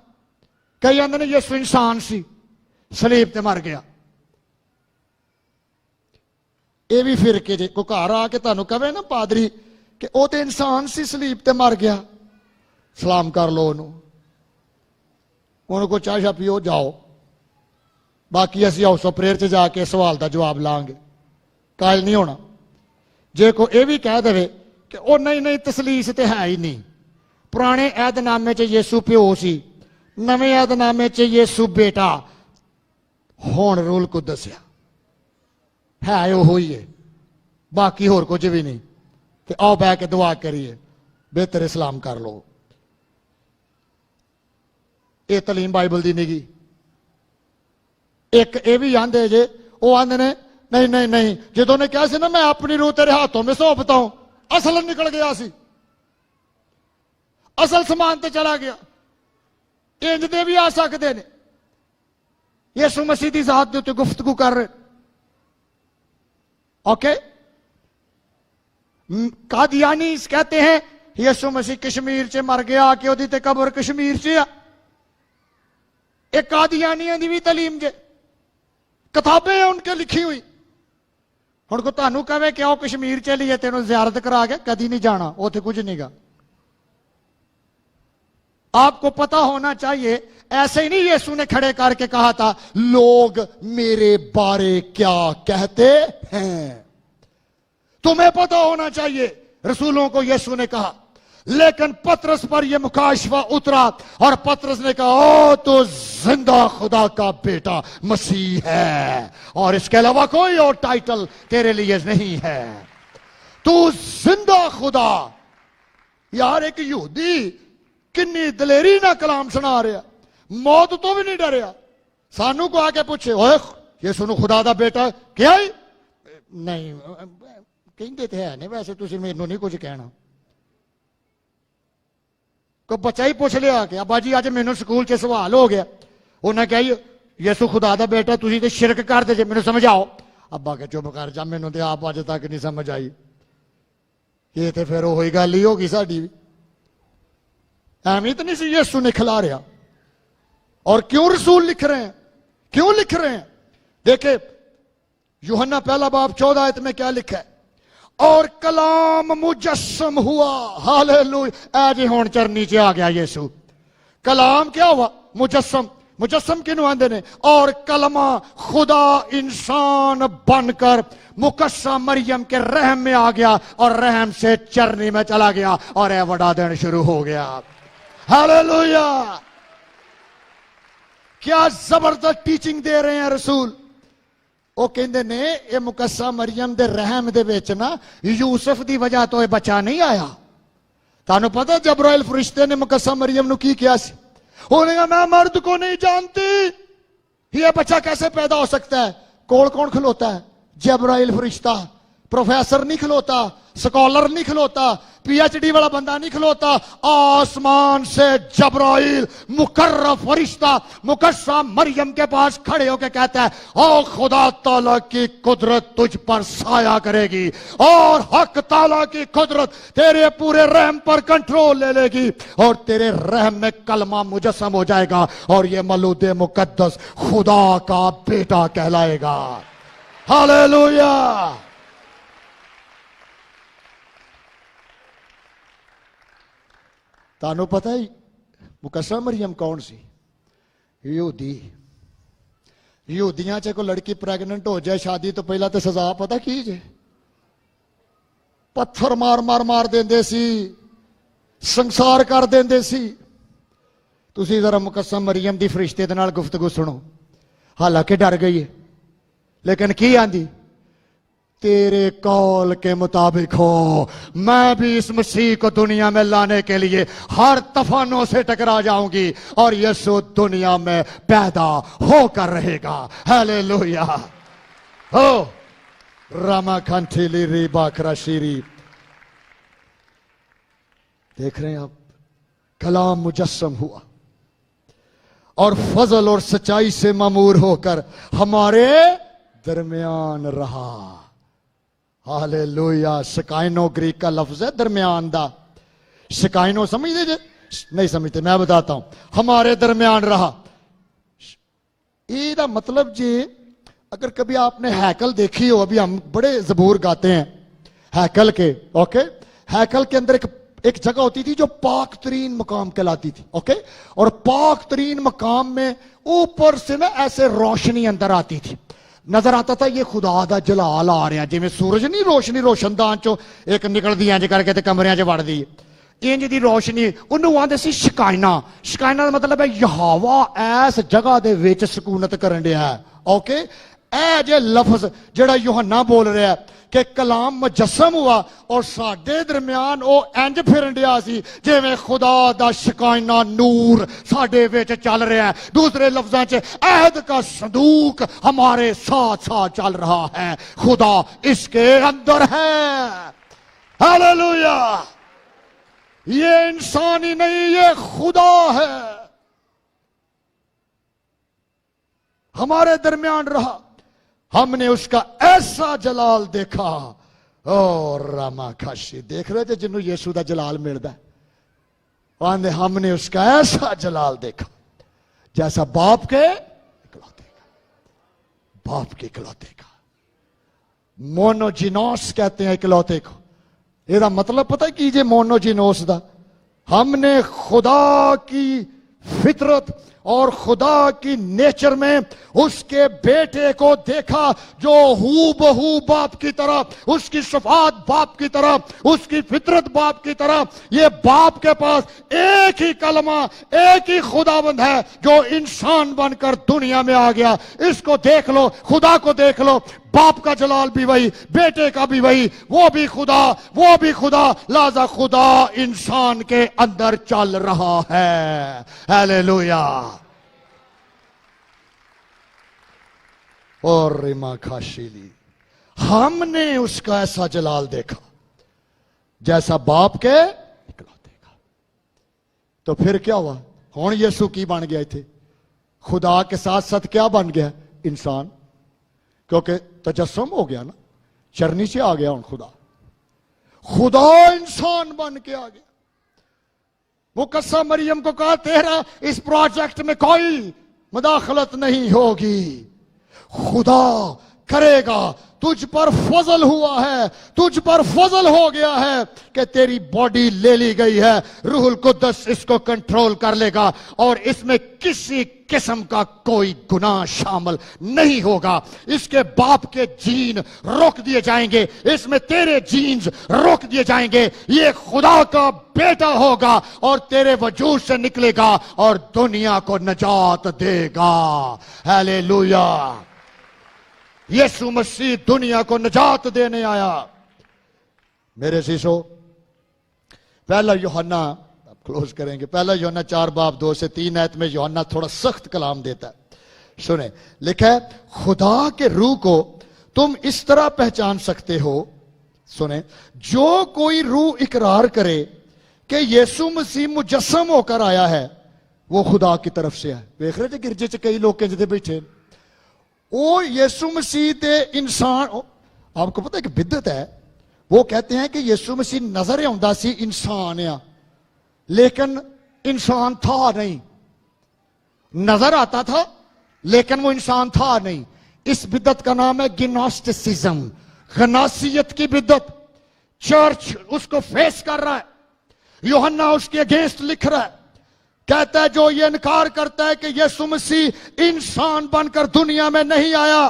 कई आंदे ने यीशु इंसान सी, सलीब ते मर गया। ये भी फिरके जे को घर आके तुहानू कहे ना पादरी कि वो तो इंसान सी, सलीब ते मर गया, सलाम कर लो उनको चाह शा पियो जाओ, बाकी असी हाउस ऑफ प्रेयर च जाके सवाल का जवाब लांगे। कायल नहीं होना। जे को यह भी कह दे कि वो नहीं नहीं तसलीस तो है ही नहीं, पुराने ऐदनामे च यीशु प्यो सी, नवे ऐदनामे च यीशु बेटा, हुण रूल कुदस है वो ही है, बाकी होर कुछ भी नहीं। तो आओ बह के दुआ करिए, बेहतर इस्लाम कर लो। ये तलीम बाइबल दी निगी। एक ये भी आंदे जे, वो आंदे ने नहीं नहीं नहीं, जो ने कहा सी ना मैं अपनी रूह तेरे हाथों में सौंपता हूं, असल निकल गया सी, असल समान ते चला गया। इंज दे भी आ सकते ने। यीशु मसीह की जात के उत्ते गुफ्तगू कर रहे। ओके, कादियानी कहते हैं यीशु मसीह कश्मीर च मर गया कि ओदी ते कब्र कश्मीर च आ। एक कादियानियां दी भी तलीम जे, किताबें हैं उनके लिखी हुई। हुण को तुहानू कहे कि आओ कश्मीर चलिए तेनों जियारत करा के, कदी नहीं जाना, उत्थे कुछ नहीं गा। आपको पता होना चाहिए, ऐसे ही नहीं यीशु ने खड़े करके कहा था लोग मेरे बारे क्या कहते हैं। तुम्हें पता होना चाहिए, रसूलों को यीशु ने कहा। लेकिन पतरस पर यह मुकाशफा उतरा और पतरस ने कहा ओ तो जिंदा खुदा का बेटा मसीह है, और इसके अलावा कोई और टाइटल तेरे लिए नहीं है, तू जिंदा खुदा। यार एक यहूदी किन्नी दलेरी ना कलाम सुना रहा, मौत तो भी नहीं डरिया। सानू को आके पूछे ओए यीशु नु खुदा दा बेटा क्या है? नहीं कहते थे है नहीं, वैसे तुम मैनू नहीं कुछ कहना। को बच्चा ही पूछ लिया कि अब्बा जी अज मैनू स्कूल च सवाल हो गया, उन्हें कहा यीशु खुदा दा बेटा तुसी ते शिरक करदे जे, मैनू समझाओ। अब्बा के चुप कर जा, मैनू ते आप अज तक नहीं समझ आई। ये तो फिर वही गल ही होगी साडी भी। एवं तो नहीं सी यीशु ने खिला रहा। और क्यों रसूल लिख रहे हैं, क्यों लिख रहे हैं? देखे यूहन्ना पहला बाब 14 आयत में क्या लिखा है, और कलाम मुजस्सम हुआ। हालेलुया। आज हुण चरनी च आ गया यीशु। कलाम क्या हुआ? मुजस्सम। मुजस्सम किनू आंदे ने? और कलमा खुदा इंसान बनकर मुकस्सा मरियम के रहम में आ गया और रहम से चरनी में चला गया और यह बड़ा दिन शुरू हो गया। हालेलुया। क्या जबरदस्त टीचिंग दे रहे हैं रसूल। वो कहते ने ये मुकस्सा मरियम दे रहम दे विच ना यूसुफ दी वजह तो ये बच्चा नहीं आया। तानू पता जबराइल फरिश्ते ने मुकस्सा मरियम नु की किया सी? उन्होंने कहा मैं मर्द को नहीं जानती, ये बच्चा कैसे पैदा हो सकता है? कोल कौन खलोता है? जबराइल फरिश्ता। प्रोफेसर नहीं खलोता, स्कॉलर नहीं खलोता, पीएचडी वाला बंदा नहीं खलोता। आसमान से जबराइल मुकर्रम फरिश्ता मुकस्सा मरियम के पास खड़े होकर कहता है ओ खुदा ताला की कुदरत तुझ पर साया करेगी और हक ताला की कुदरत तेरे पूरे रहम पर कंट्रोल ले लेगी और तेरे रहम में कलमा मुजस्सम हो जाएगा और ये मौलूद मुकद्दस खुदा का बेटा कहलाएगा। हालेलुया। तानू पता ही मुकस्सा मरियम कौन सी? यहूदी। यहूदियां च कोई लड़की प्रेगनेंट हो जाए शादी तो पहला तो सजा पता की जे? पत्थर मार मार मार देंदे सी, संसार कर देंदे सी। तुसी जरा मुकस्सा मरियम दी फरिश्ते दे नाल गुफ्तगू सुनो। हालांकि डर गई है लेकिन की आंदी? तेरे कौल के मुताबिक हो, मैं भी इस मसीह को दुनिया में लाने के लिए हर तूफानों से टकरा जाऊंगी और यीशु दुनिया में पैदा होकर रहेगा। हालेलुया। हो रामा कंठीली रीबा क्रशीरी। देख रहे हैं आप, कलाम मुजस्सम हुआ और फजल और सच्चाई से मामूर होकर हमारे दरमियान रहा। हालेलुया। शकाइनो ग्रीक का लफ्ज है दरमियान दा। शकाइनो समझते जे? नहीं समझते, मैं बताता हूं। हमारे दरमियान रहा, इसका मतलब जी अगर कभी आपने हैकल देखी हो, अभी हम बड़े जबूर गाते हैं हैकल के। ओके, हैकल के अंदर एक जगह होती थी जो पाक तरीन मकाम कहलाती थी। ओके, और पाक तरीन मकाम में ऊपर से ना ऐसे रोशनी अंदर आती थी। नजर आता था ये खुदा दा जलाल आ रहा, जिवें सूरज नहीं रोशनी रोशनदान चो एक निकलदी इंज करके ते कमरियां च वड़दी, इंज दी रोशनी उन्होंने आंदे सी शिकायना। शिकायना का मतलब है यहोवा ऐस जगह दे विच सकूनत करन दिया है। ओके, ए जे लफ्ज जेड़ा यूहन्ना बोल रहा है कि कलाम मुजस्सम हुआ और साडे दरम्यान ओ इंज फिरन दिया सी जिवें खुदा दा शिकायना नूर साडे विच चल रहा है। दूसरे लफ्जां च अहद का संदूक हमारे साथ साथ चल रहा है, खुदा इसके अंदर है। हालेलुया। ये इंसान ही नहीं, ये खुदा है, हमारे दरमियान रहा। हमने उसका ऐसा जलाल देखा। ओ रामा खाशी, देख रहे थे जिन्हों यीशु का जलाल मिलता है, आंदे हमने उसका ऐसा जलाल देखा जैसा बाप के इकलौते का, बाप के इकलौते का। मोनोजिनोस कहते हैं इकलौते को। ਇਹਦਾ मतलब पता है कीजिए मोनोजिनोस दा, हमने खुदा की फितरत और खुदा की नेचर में उसके बेटे को देखा जो हूबहू बाप की तरह, उसकी सफात बाप की तरह, उसकी फितरत बाप की तरह। ये बाप के पास एक ही कलमा, एक ही खुदाबंद है जो इंसान बनकर दुनिया में आ गया। इसको देख लो, खुदा को देख लो, बाप का जलाल भी वही, बेटे का भी वही, वो भी खुदा, वो भी खुदा, लाजा खुदा इंसान के अंदर चल रहा है। हालेलुया। और रिमा खाशीली, हमने उसका ऐसा जलाल देखा जैसा बाप के इकलौते का। तो फिर क्या हुआ? हुण यीशु की बन गया थे? खुदा के साथ साथ क्या बन गया? इंसान, क्योंकि तजस्सुम हो गया ना, चरनी से आ गया। खुदा खुदा इंसान बन के आ गया। मुकद्दसा मरियम को कहा तेरा इस प्रोजेक्ट में कोई मुदाखलत नहीं होगी, खुदा करेगा। तुझ पर फजल हुआ है, तुझ पर फजल हो गया है कि तेरी बॉडी ले ली गई है, रूहुल कुद्दस इसको कंट्रोल कर लेगा और इसमें किसी किस्म का कोई गुनाह शामिल नहीं होगा। इसके बाप के जीन रोक दिए जाएंगे, इसमें तेरे जीन्स रोक दिए जाएंगे। ये खुदा का बेटा होगा और तेरे वजूद से निकलेगा और दुनिया को निजात देगा। हालेलुया। यीशु मसीह दुनिया को निजात देने आया। मेरे शिशो, पहला यूहन्ना, अब क्लोज करेंगे, पहला यूहन्ना 4:2-3 आयत में यूहन्ना थोड़ा सख्त कलाम देता है। सुने, लिखा है खुदा के रूह को तुम इस तरह पहचान सकते हो, सुने, जो कोई रूह इकरार करे कि यीशु मसीह मुजस्सम होकर आया है वो खुदा की तरफ से है। देख रहे थे गिरजे च कई लोग जिदे बैठे, वो यीशु मसीह ते इंसान। आपको पता है कि बिदत है, वो कहते हैं कि यीशु मसीह नजर आंदा सी इंसान आ, लेकिन इंसान था नहीं। नजर आता था लेकिन वो इंसान था नहीं। इस बिदत का नाम है गिनोस्टिसिज्म, गनासियत की बिदत। चर्च उसको फेस कर रहा है। यूहन्ना उसके अगेंस्ट लिख रहा है, कहता है जो ये इनकार करता है कि यीशु मसीह इंसान बनकर दुनिया में नहीं आया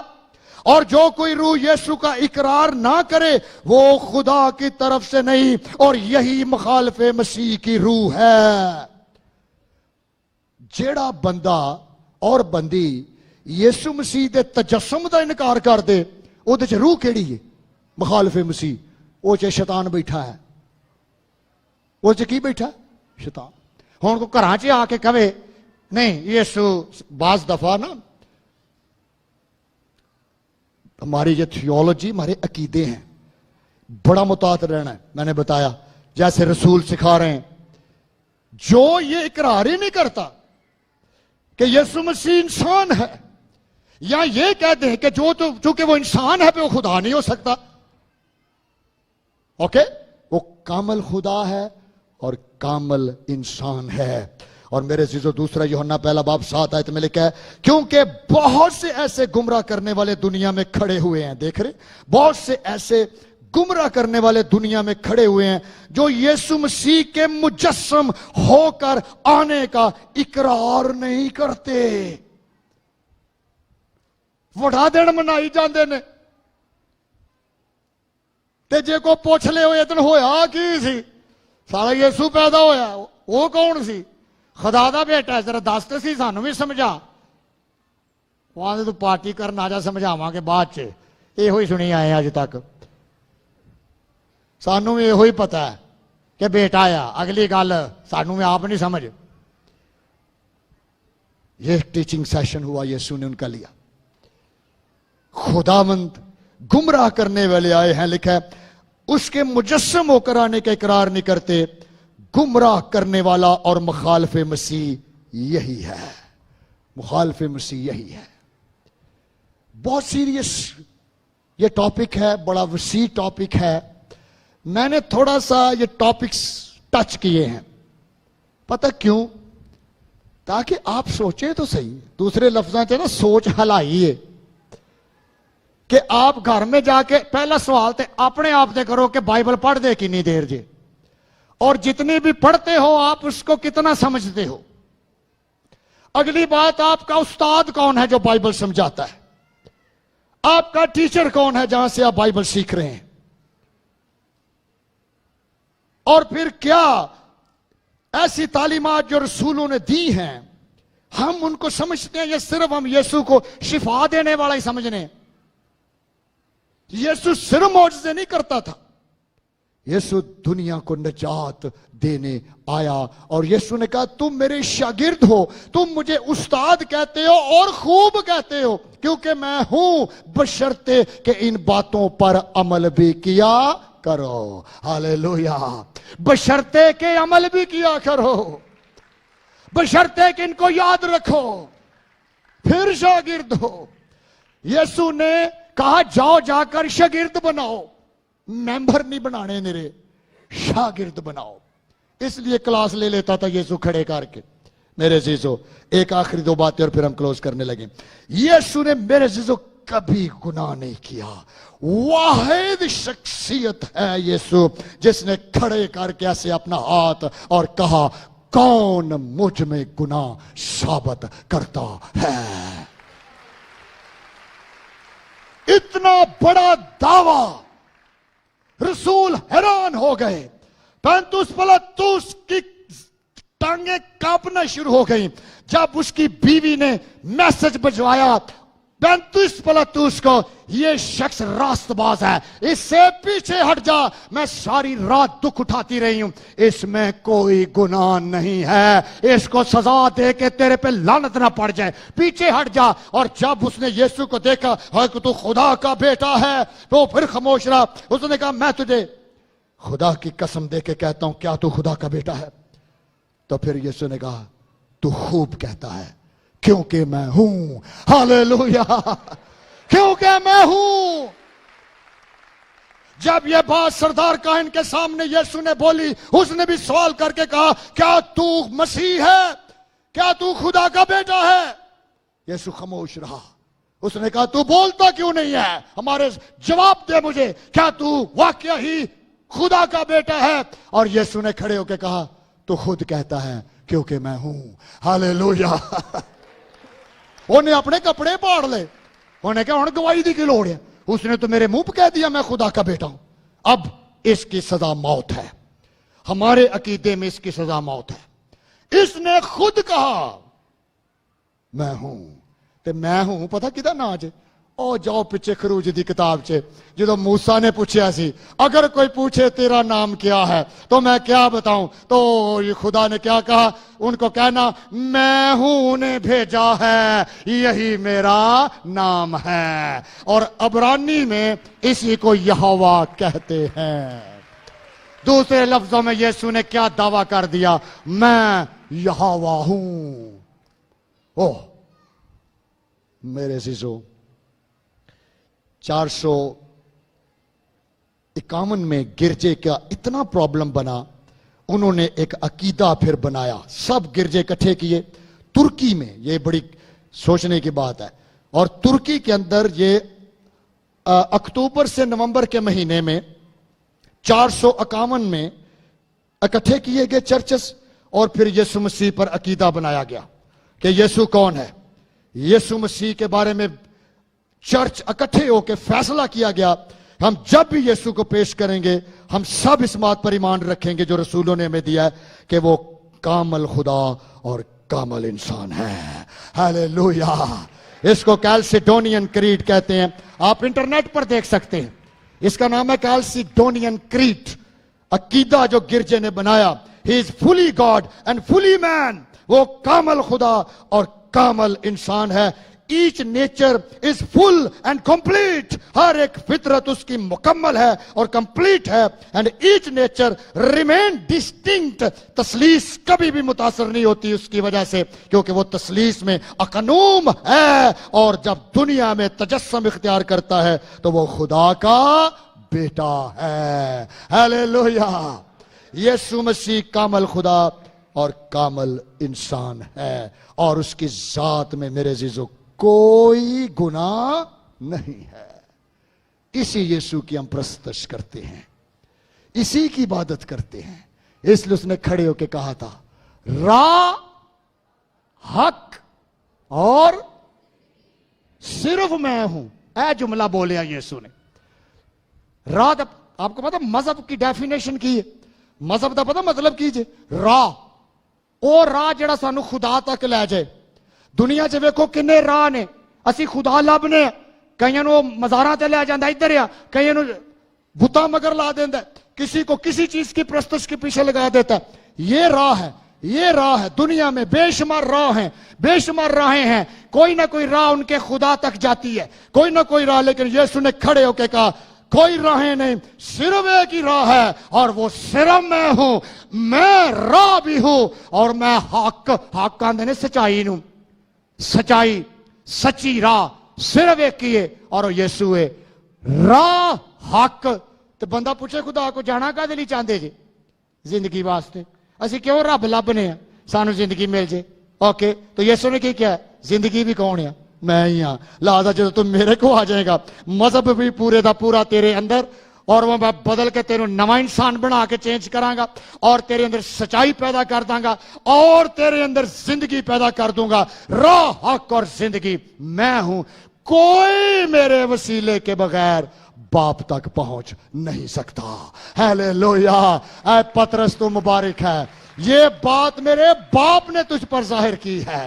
और जो कोई रूह यीशु का इकरार ना करे वो खुदा की तरफ से नहीं, और यही मुखालिफे मसीह की रूह है। जेड़ा बंदा और बंदी यीशु मसीह के तजस्सुम का इनकार कर दे, उहदे च रूह केड़ी है? मुखालिफे मसीह। वो च शैतान बैठा है। वो च की बैठा? शैतान। हुण को घरां च आके कहे नहीं यीशु, बाज दफा ना हमारी ये थियोलॉजी, हमारे अकीदे हैं, बड़ा मुतात रहना है। मैंने बताया जैसे रसूल सिखा रहे हैं, जो ये इकरार ही नहीं करता कि यीशु मसीह इंसान है, या ये कहते हैं कि जो तो चूंकि वो इंसान है पे वो खुदा नहीं हो सकता। ओके, वो कामल खुदा है और कामल इंसान है। और मेरे चीजों, दूसरा यूहन्ना 1:7 में लिखा है क्योंकि बहुत से ऐसे गुमराह करने वाले दुनिया में खड़े हुए हैं। देख रहे, बहुत से ऐसे गुमराह करने वाले दुनिया में खड़े हुए हैं जो यीशु मसीह के मुजस्सम होकर आने का इकरार नहीं करते। वड़ा दिन मनाई जाते ने। ते जे को पुछ ले इस दिन होया की सी, सारा यीशु पैदा होया, वो कौन सी? खुदा दा बेटा। जरा दस तो सी, सानू भी समझा। वहां तू पार्टी करना आ जा, समझावांगे बाद च। यो ही सुनी आए अज तक, सानू भी यो ही पता है कि बेटा आ। अगली गल सानू भी आप नहीं समझ। ये टीचिंग सेशन हुआ, यीशु ने उनका लिया। खुदावंद गुमराह करने वाले आए हैं, लिखा है उसके मुजस्सम होकर आने का इकरार नहीं करते। गुमराह करने वाला और मुखालिफ मसीह यही है। मुखालिफ मसीह यही है। बहुत सीरियस ये टॉपिक है, बड़ा वसी टॉपिक है। मैंने थोड़ा सा ये टॉपिक्स टच किए हैं, पता क्यों? ताकि आप सोचें तो सही। दूसरे लफ्जों से ना सोच हलाइए कि आप घर में जाके पहला सवाल तो अपने आप से करो कि बाइबल पढ़ दे कितनी देर जे, और जितनी भी पढ़ते हो आप उसको कितना समझते हो। अगली बात, आपका उस्ताद कौन है जो बाइबल समझाता है? आपका टीचर कौन है जहां से आप बाइबल सीख रहे हैं? और फिर क्या ऐसी तालीमात जो रसूलों ने दी हैं हम उनको समझते हैं या सिर्फ हम यीशु को शिफा देने वाला ही समझने? यीशु सिर्फ मौजज़े नहीं करता था, यीशु दुनिया को निजात देने आया। और यीशु ने कहा तुम मेरे शागिर्द हो, तुम मुझे उस्ताद कहते हो और खूब कहते हो, क्योंकि मैं हूं, बशर्ते कि इन बातों पर अमल भी किया करो। हालेलुया। बशर्ते के अमल भी किया करो, बशर्ते कि इनको याद रखो, फिर शागिर्द हो। यीशु ने कहा जाओ जाकर शागिर्द बनाओ, मेंबर नहीं बनाने मेरे, शागिर्द बनाओ। इसलिए क्लास ले लेता था यीशु खड़े करके। मेरे जीजो एक आखिरी दो बातें और फिर हम क्लोज करने लगे। यीशु ने मेरे जीजो कभी गुनाह नहीं किया। वाहिद शख्सियत है यीशु जिसने खड़े करके ऐसे अपना हाथ और कहा कौन मुझ में गुनाह साबित करता है। इतना बड़ा दावा, रसूल हैरान हो गए। पैंतुस पिलातुस की टांगे कांपना शुरू हो गई जब उसकी बीवी ने मैसेज भिजवाया पैंतुस पिलातुस को, ये शख्स रास्तबाज है, इससे पीछे हट जा। मैं सारी रात दुख उठाती रही हूं, इसमें कोई गुनाह नहीं है, इसको सजा दे के तेरे पे लानत ना पड़ जाए, पीछे हट जा। और जब उसने यीशु को देखा है कि तू खुदा का बेटा है, तो फिर खामोश रहा। उसने कहा मैं तुझे खुदा की कसम दे के कहता हूं, क्या तू खुदा का बेटा है? तो फिर यीशु ने कहा तू खूब कहता है, क्योंकि मैं हूं। हालेलुया, क्योंकि मैं हूं। जब यह बात सरदार काहिन के सामने यीशु ने बोली, उसने भी सवाल करके कहा क्या तू मसीह है? क्या तू खुदा का बेटा है? यीशु खामोश रहा। उसने कहा तू बोलता क्यों नहीं है? हमारे जवाब दे मुझे, क्या तू वाकया ही खुदा का बेटा है? और यीशु ने खड़े होकर कहा तू खुद कहता है क्योंकि मैं हूं। हालेलुया। उन्हें अपने कपड़े पाड़ ले, उन्हें क्या उन्हें गवाही दी की लोड़ है? उसने तो मेरे मुंह पे कह दिया मैं खुदा का बेटा हूं। अब इसकी सजा मौत है, हमारे अकीदे में इसकी सजा मौत है। इसने खुद कहा मैं हूं। ते मैं हूं पता किदा नाज है? ओ जाओ पिछे खरूज दी किताब च जो मूसा ने पूछा सी, अगर कोई पूछे तेरा नाम क्या है तो मैं क्या बताऊं? तो ये खुदा ने क्या कहा? उनको कहना मैं हूं ने भेजा है, यही मेरा नाम है। और अबरानी में इसी को यहोवा कहते हैं। दूसरे लफ्जों में यीशु ने क्या दावा कर दिया? मैं यहोवा हूं। ओह मेरे जीजो, 451 में गिरजे का इतना प्रॉब्लम बना, उन्होंने एक अकीदा फिर बनाया, सब गिरजे इकट्ठे किए तुर्की में। ये बड़ी सोचने की बात है। और तुर्की के अंदर ये अक्टूबर से नवंबर के महीने में 451 में इकट्ठे किए गए चर्चेस, और फिर यीशु मसीह पर अकीदा बनाया गया कि यीशु कौन है। यीशु मसीह के बारे में चर्च इकट्ठे होकर फैसला किया गया, हम जब भी यीशु को पेश करेंगे हम सब इस बात पर ईमान रखेंगे जो रसूलों ने हमें दिया है कि वो कामल खुदा और कामल इंसान है। हालेलुया। इसको कैल्सिडोनियन क्रीड कहते हैं, आप इंटरनेट पर देख सकते हैं। इसका नाम है कैल्सिडोनियन क्रीड, अकीदा जो गिरजे ने बनाया। He is fully God and fully man. वो कामल खुदा और कामल इंसान है। Each nature is full and complete. हर एक फितरत उसकी मुकम्मल है और कंप्लीट है। And each nature remain distinct. तसलीस कभी भी मुतासर नहीं होती उसकी वजह से, क्योंकि वो तसलीस में अकनूम है। और जब दुनिया में तजस्सुम इख्तियार करता है तो वो खुदा का बेटा है। हालेलुया। यीशु मसीह कामल खुदा और कामल इंसान है और उसकी जात में मेरे अजीजों कोई गुनाह नहीं है। इसी यीशु की हम प्रस्तश करते हैं, इसी की इबादत करते हैं। इसलिए उसने खड़े होकर कहा था, राह, हक और सिर्फ मैं हूं। ऐ जुमला बोले यीशु ने। राह, आपको पता मजहब की डेफिनेशन की है, मजहब का पता मतलब कीजिए, राह ਉਹ ਰਾਹ ਜਿਹੜਾ ਸਾਨੂੰ ਖੁਦਾ ਤੱਕ ਲੈ ਜਾਏ। ਦੁਨੀਆ 'ਚ ਵੇਖੋ ਕਿੰਨੇ ਰਾਹ ਨੇ, ਅਸੀਂ ਖੁਦਾ ਲੱਭਨੇ ਆ। ਕਈਆਂ ਨੂੰ ਉਹ ਮਜ਼ਾਰਾਂ ਤੇ ਲੈ ਜਾਂਦਾ ਇੱਧਰ ਆ, ਕਈਆਂ ਨੂੰ बुता मगर ला देता, किसी को किसी चीज की प्रस्तुत के पीछे लगा देता। ये राह है, ये राह है। दुनिया में बेशुमार राह हैं, बेशुमार राहें हैं। कोई ना कोई राह उनके खुदा तक जाती है, कोई ना कोई राह। लेकिन यीशु ने खड़े होकर कहा कोई राहें नहीं, सिर्फ एक ही राह है और वो सिर्फ मैं हूं। मैं राह भी हूं और मैं हक, हक आंदे ने सच्चाई नू, सच्चाई सच्ची राह सिर्फ एक ही है और वो यीशु है। राह हक। तो बंदा पूछे खुदा को जाना कादे लिए चाहते जी? जिंदगी वास्ते। असि क्यों रब लभने हैं, सानू जिंदगी मिल जे। ओके, तो यीशु ने क्या है, जिंदगी भी कौन है? मैं ही हाँ। लिहाजा जो तुम मेरे को आ जाएगा, मजहब भी पूरे का पूरा तेरे अंदर, और वो मैं बदल के तेरे नवा इंसान बना के चेंज करांगा और तेरे अंदर सच्चाई पैदा कर दूंगा और तेरे अंदर जिंदगी पैदा कर दूंगा। राह हक और जिंदगी मैं हूं। कोई मेरे वसीले के बगैर बाप तक पहुंच नहीं सकता। हालेलुया। ऐ पतरस तो मुबारक है, ये बात मेरे बाप ने तुझ पर जाहिर की है।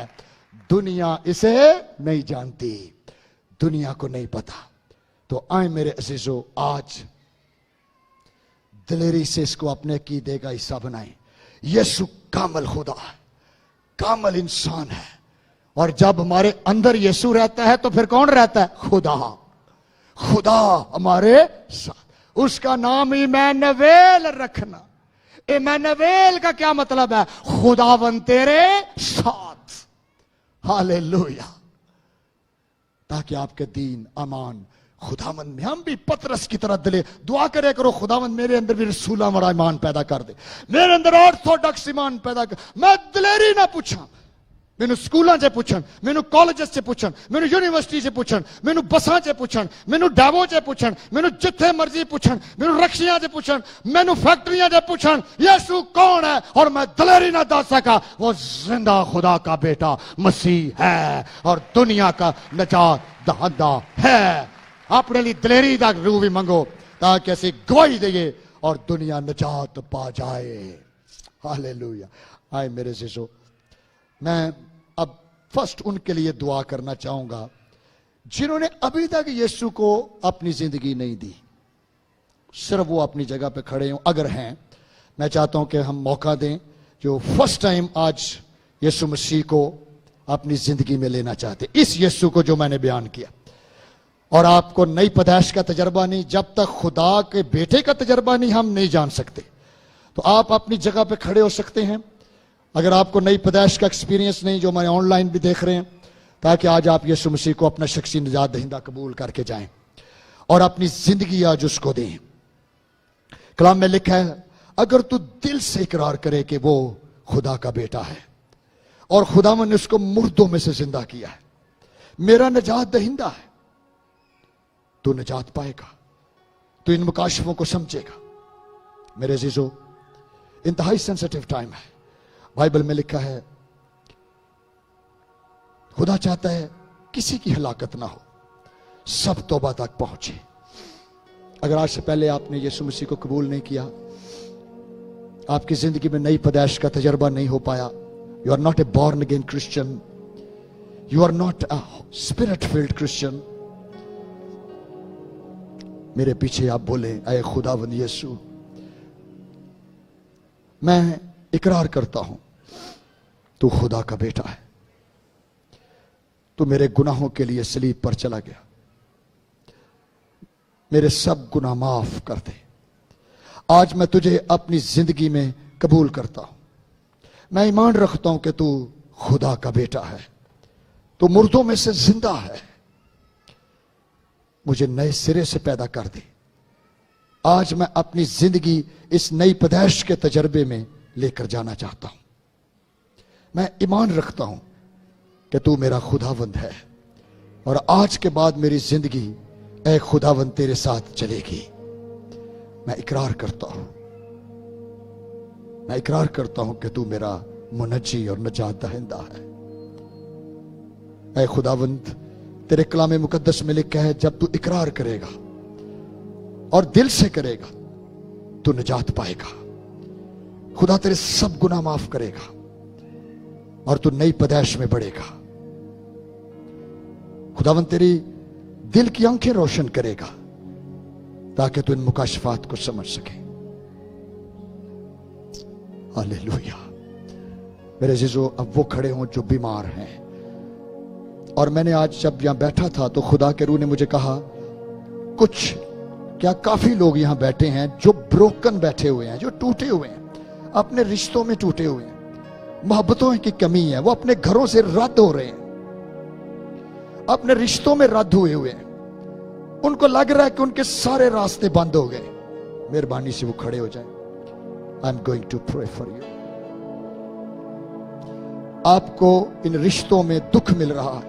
दुनिया इसे नहीं जानती, दुनिया को नहीं पता। तो आए मेरे अजीजों, आज दिलेरी से इसको अपने अकीदे का हिस्सा बनाएं। यीशु कामल खुदा है, कामल इंसान है। और जब हमारे अंदर यीशु रहता है तो फिर कौन रहता है? खुदा। खुदा हमारे साथ। उसका नाम इमैनुएल रखना। इमैनुएल का क्या मतलब है? खुदावन तेरे साथ। हालेलुया। ताकि आपके दीन अमान खुदावन में, हम भी पतरस की तरह दिले दुआ करे करो, खुदावन मेरे अंदर भी रसूला वाला ईमान पैदा कर दे, मेरे अंदर ऑर्थोडॉक्स ईमान पैदा कर। मैं दिलेरी ना पूछा, मैनू स्कूलों से पूछन, मैनू कॉलेजेस से पूछन, मैनू यूनिवर्सिटी से पूछन, मैनू बसा से पूछन, मैनू डेवो से पूछन, मैनू जिथे मर्जी पूछन, मैनू रक्षियां से पूछन, मैनू फैक्ट्रियां से पूछन, यीशु कौन है? और मैं दिलेरी ना दस सका, वो जिंदा खुदा का बेटा मसीह है और दुनिया का निजात दहंदा है। अपने लिए दिलेरी का रूह भी मंगो ताकि ऐसी गवाही देंगे और दुनिया निजात पा जाए। हालेलुया। आए मेरे शिशु, मैं अब फर्स्ट उनके लिए दुआ करना चाहूंगा जिन्होंने अभी तक यीशु को अपनी जिंदगी नहीं दी। सिर्फ वो अपनी जगह पे खड़े हों, अगर हैं, मैं चाहता हूं कि हम मौका दें जो फर्स्ट टाइम आज यीशु मसीह को अपनी जिंदगी में लेना चाहते, इस यीशु को जो मैंने बयान किया। और आपको नई पैदाइश का तजर्बा नहीं, जब तक खुदा के बेटे का तजर्बा नहीं हम नहीं जान सकते। तो आप अपनी जगह पे खड़े हो सकते हैं अगर आपको नई पैदाइश का एक्सपीरियंस नहीं, जो हमारे ऑनलाइन भी देख रहे हैं, ताकि आज आप यीशु मसीह को अपना शख्सी निजात दहिंदा कबूल करके जाएं और अपनी जिंदगी आज उसको दें। कलाम में लिखा है, अगर तू दिल से इकरार करे कि वो खुदा का बेटा है और खुदावन ने उसको मुर्दों में से जिंदा किया है, मेरा निजात दहिंदा है, तू निजात पाएगा, तो इन मुकाशफों को समझेगा। मेरे अजीजों, इंतहाई सेंसिटिव टाइम है। बाइबल में लिखा है खुदा चाहता है किसी की हलाकत ना हो। सब तौबा तक पहुंचे। अगर आज से पहले आपने यीशु मसीह को कबूल नहीं किया, आपकी जिंदगी में नई पैदाइश का तजर्बा नहीं हो पाया, you are not a born again Christian, you are not a spirit filled Christian, मेरे पीछे आप बोले, ऐ खुदावंद यीशु, मैं इकरार करता हूं तू खुदा का बेटा है, तू मेरे गुनाहों के लिए सलीब पर चला गया, मेरे सब गुनाह माफ कर दे। आज मैं तुझे अपनी जिंदगी में कबूल करता हूं। मैं ईमान रखता हूं कि तू खुदा का बेटा है, तू मुर्दों में से जिंदा है, मुझे नए सिरे से पैदा कर दे। आज मैं अपनी जिंदगी इस नई पैदाइश के तजर्बे में लेकर जाना चाहता हूं। मैं ईमान रखता हूं कि तू मेरा खुदावंद है और आज के बाद मेरी जिंदगी ऐ खुदावंद तेरे साथ चलेगी। मैं इकरार करता हूं, मैं इकरार करता हूं कि तू मेरा मुनज्जी और नजात दहिंदा है। ऐ खुदावंद, तेरे कलाम मुकद्दस में लिखा है, जब तू इकरार करेगा और दिल से करेगा तू निजात पाएगा। खुदा तेरे सब गुनाह माफ करेगा और तू नई पैदाइश में बढ़ेगा। खुदावंद तेरी दिल की आंखें रोशन करेगा ताकि तू इन मुकाशफात को समझ सके। हालेलुया। मेरे अजीजों, अब वो खड़े हों जो बीमार हैं। और मैंने आज जब यहां बैठा था तो खुदा के रूह ने मुझे कहा, कुछ क्या काफी लोग यहां बैठे हैं जो ब्रोकन बैठे हुए हैं, जो टूटे हुए हैं, अपने रिश्तों में टूटे हुए हैं, मोहब्बतों की कमी है, वो अपने घरों से रद्द हो रहे हैं, अपने रिश्तों में रद्द हुए हैं, उनको लग रहा है कि उनके सारे रास्ते बंद हो गए। मेहरबानी से वो खड़े हो जाएं। I am going to pray for you. आपको इन रिश्तों में दुख मिल रहा है,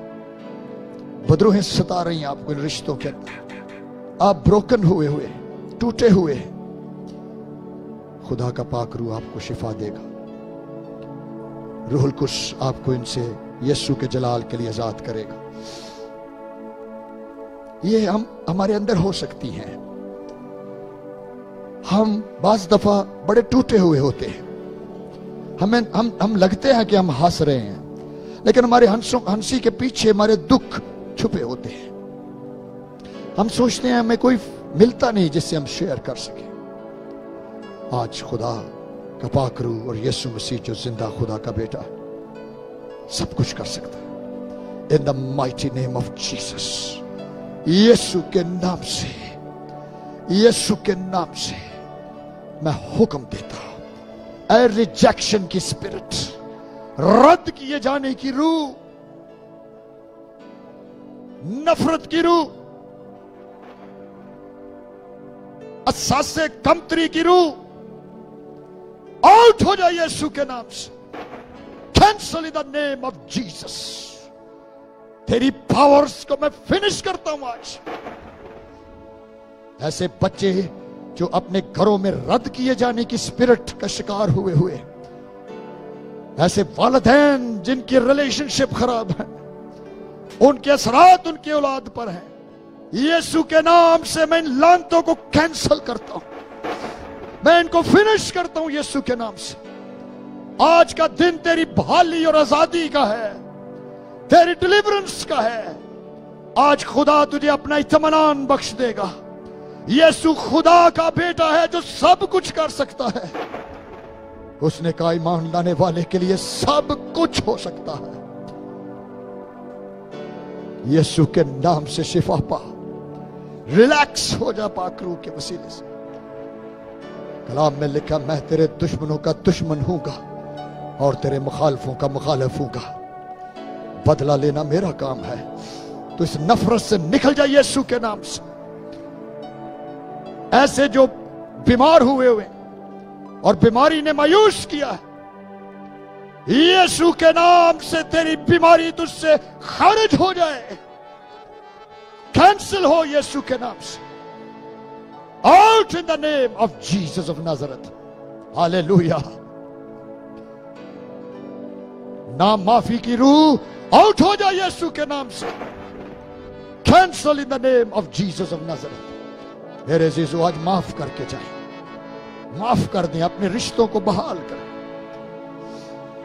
बदरूहें सता रही हैं आपको इन रिश्तों के अंदर, आप ब्रोकन हुए टूटे हुए, खुदा का पाक रूह आपको शिफा देगा। रूहुल कुद्स आपको इनसे यीशु के जलाल के लिए आजाद करेगा। ये हमारे अंदर हो सकती हैं। हम बाज दफा बड़े टूटे हुए होते हैं, हम लगते हैं कि हम हंस रहे हैं, लेकिन हमारे हंसी के पीछे हमारे दुख छुपे होते हैं। हम सोचते हैं हमें कोई मिलता नहीं जिससे हम शेयर कर सके। आज खुदा का पाक रूह और यीशु मसीह जो जिंदा खुदा का बेटा है, सब कुछ कर सकता है। In the mighty name of Jesus, Yeshu के नाम से, यीशु के नाम से मैं हुक्म देता हूं, ए रिजेक्शन की स्पिरिट, रद्द किए जाने की रूह, नफरत की रूह, असासे कमतरी की रूह, आउट हो जाए यीशु के नाम से। Cancel in the name of Jesus. तेरी पावर्स को मैं फिनिश करता हूं आज। ऐसे बच्चे जो अपने घरों में रद्द किए जाने की स्पिरिट का शिकार हुए, ऐसे वालिदैन जिनकी रिलेशनशिप खराब है, उनके असरात उनकी औलाद पर हैं, यीशु के नाम से मैं इन लानतों को कैंसल करता हूं, मैं इनको फिनिश करता हूं यीशु के नाम से। आज का दिन तेरी बहाली और आजादी का है, तेरी डिलीवरेंस का है। आज खुदा तुझे अपना इत्मीनान बख्श देगा। यीशु खुदा का बेटा है जो सब कुछ कर सकता है। उसने कहा, ईमान लाने वाले के लिए सब कुछ हो सकता है। यीशु के नाम से शिफा पा, रिलैक्स हो जा पाक रूह के वसीले से। कलाम में लिखा, मैं तेरे दुश्मनों का दुश्मन हूंगा और तेरे मुखालफों का मुखालिफ हूंगा। बदला लेना मेरा काम है। तो इस नफरत से निकल जाए यीशु के नाम से। ऐसे जो बीमार हुए और बीमारी ने मायूस किया है, यीशु के नाम से तेरी बीमारी तुझसे खारिज हो जाए, कैंसिल हो यीशु के नाम से। Out in the name of Jesus of नाजरत। Hallelujah. ना माफी की रूह आउट हो जाए यीशु के नाम से। Cancel in the name of Jesus of Nazareth. मेरे अजीजों, आज माफ करके जाए, माफ कर दें, अपने रिश्तों को बहाल करें,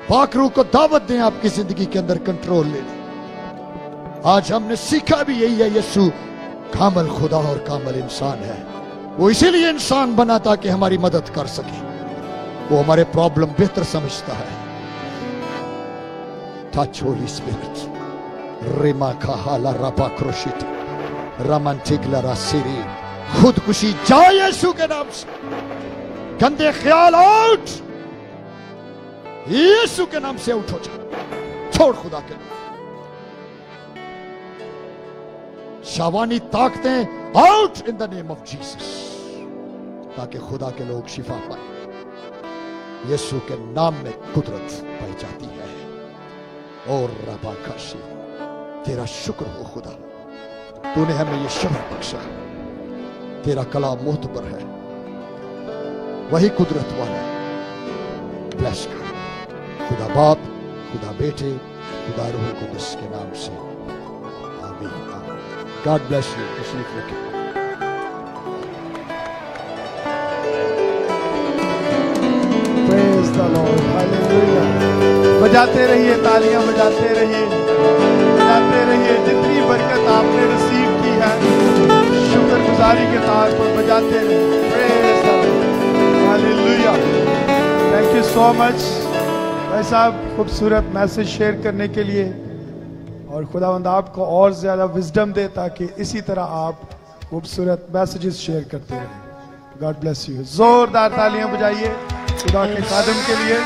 पाक रूह को दावत दें, आपकी जिंदगी के अंदर कंट्रोल ले लें। आज हमने सीखा भी यही है, यीशु कामल खुदा और कामल इंसान है। वो इसीलिए इंसान बना ताकि हमारी मदद कर सके। वो हमारे प्रॉब्लम बेहतर समझता है। टच होली स्पिरिट रिमा खाला रबा क्रोशित रोमांटिक लरा सीरी। खुदकुशी जाए यीशु के नाम से, गंदे ख्याल आउट, यीशु के नाम से आउट हो जाए, छोड़ खुदा के नाम। शावानी ताकतें out in the name of Jesus, ताकि खुदा के लोग शिफा पाए। यीशु के नाम में कुदरत पाई जाती है। और रबा काशी, तेरा शुक्र हो खुदा, तूने हमें ये शब्द बख्शा। तेरा कलाम मोहतबर है, वही कुदरत वाला। ब्लेस कर खुदा बाप, खुदा बेटे, खुदा रूह कुदस के नाम से, आमीन। God bless you. तशरीफ रखें। Praise the Lord, hallelujah. बजाते रहिए, तालियां बजाते रहिए, बजाते रहिए। जितनी बरकत आपने रिसीव की है, शुक्रगुजारी के तौर पर बजाते रहिए। Praise the Lord, hallelujah. Thank you so much भाई साहब, खूबसूरत मैसेज शेयर करने के लिए। और खुदावंद आपको और ज्यादा विजडम दे ताकि इसी तरह आप खूबसूरत मैसेजेस शेयर करते रहें। God bless you. जोरदार तालियां बजाइए खुदा के खादिम के लिए।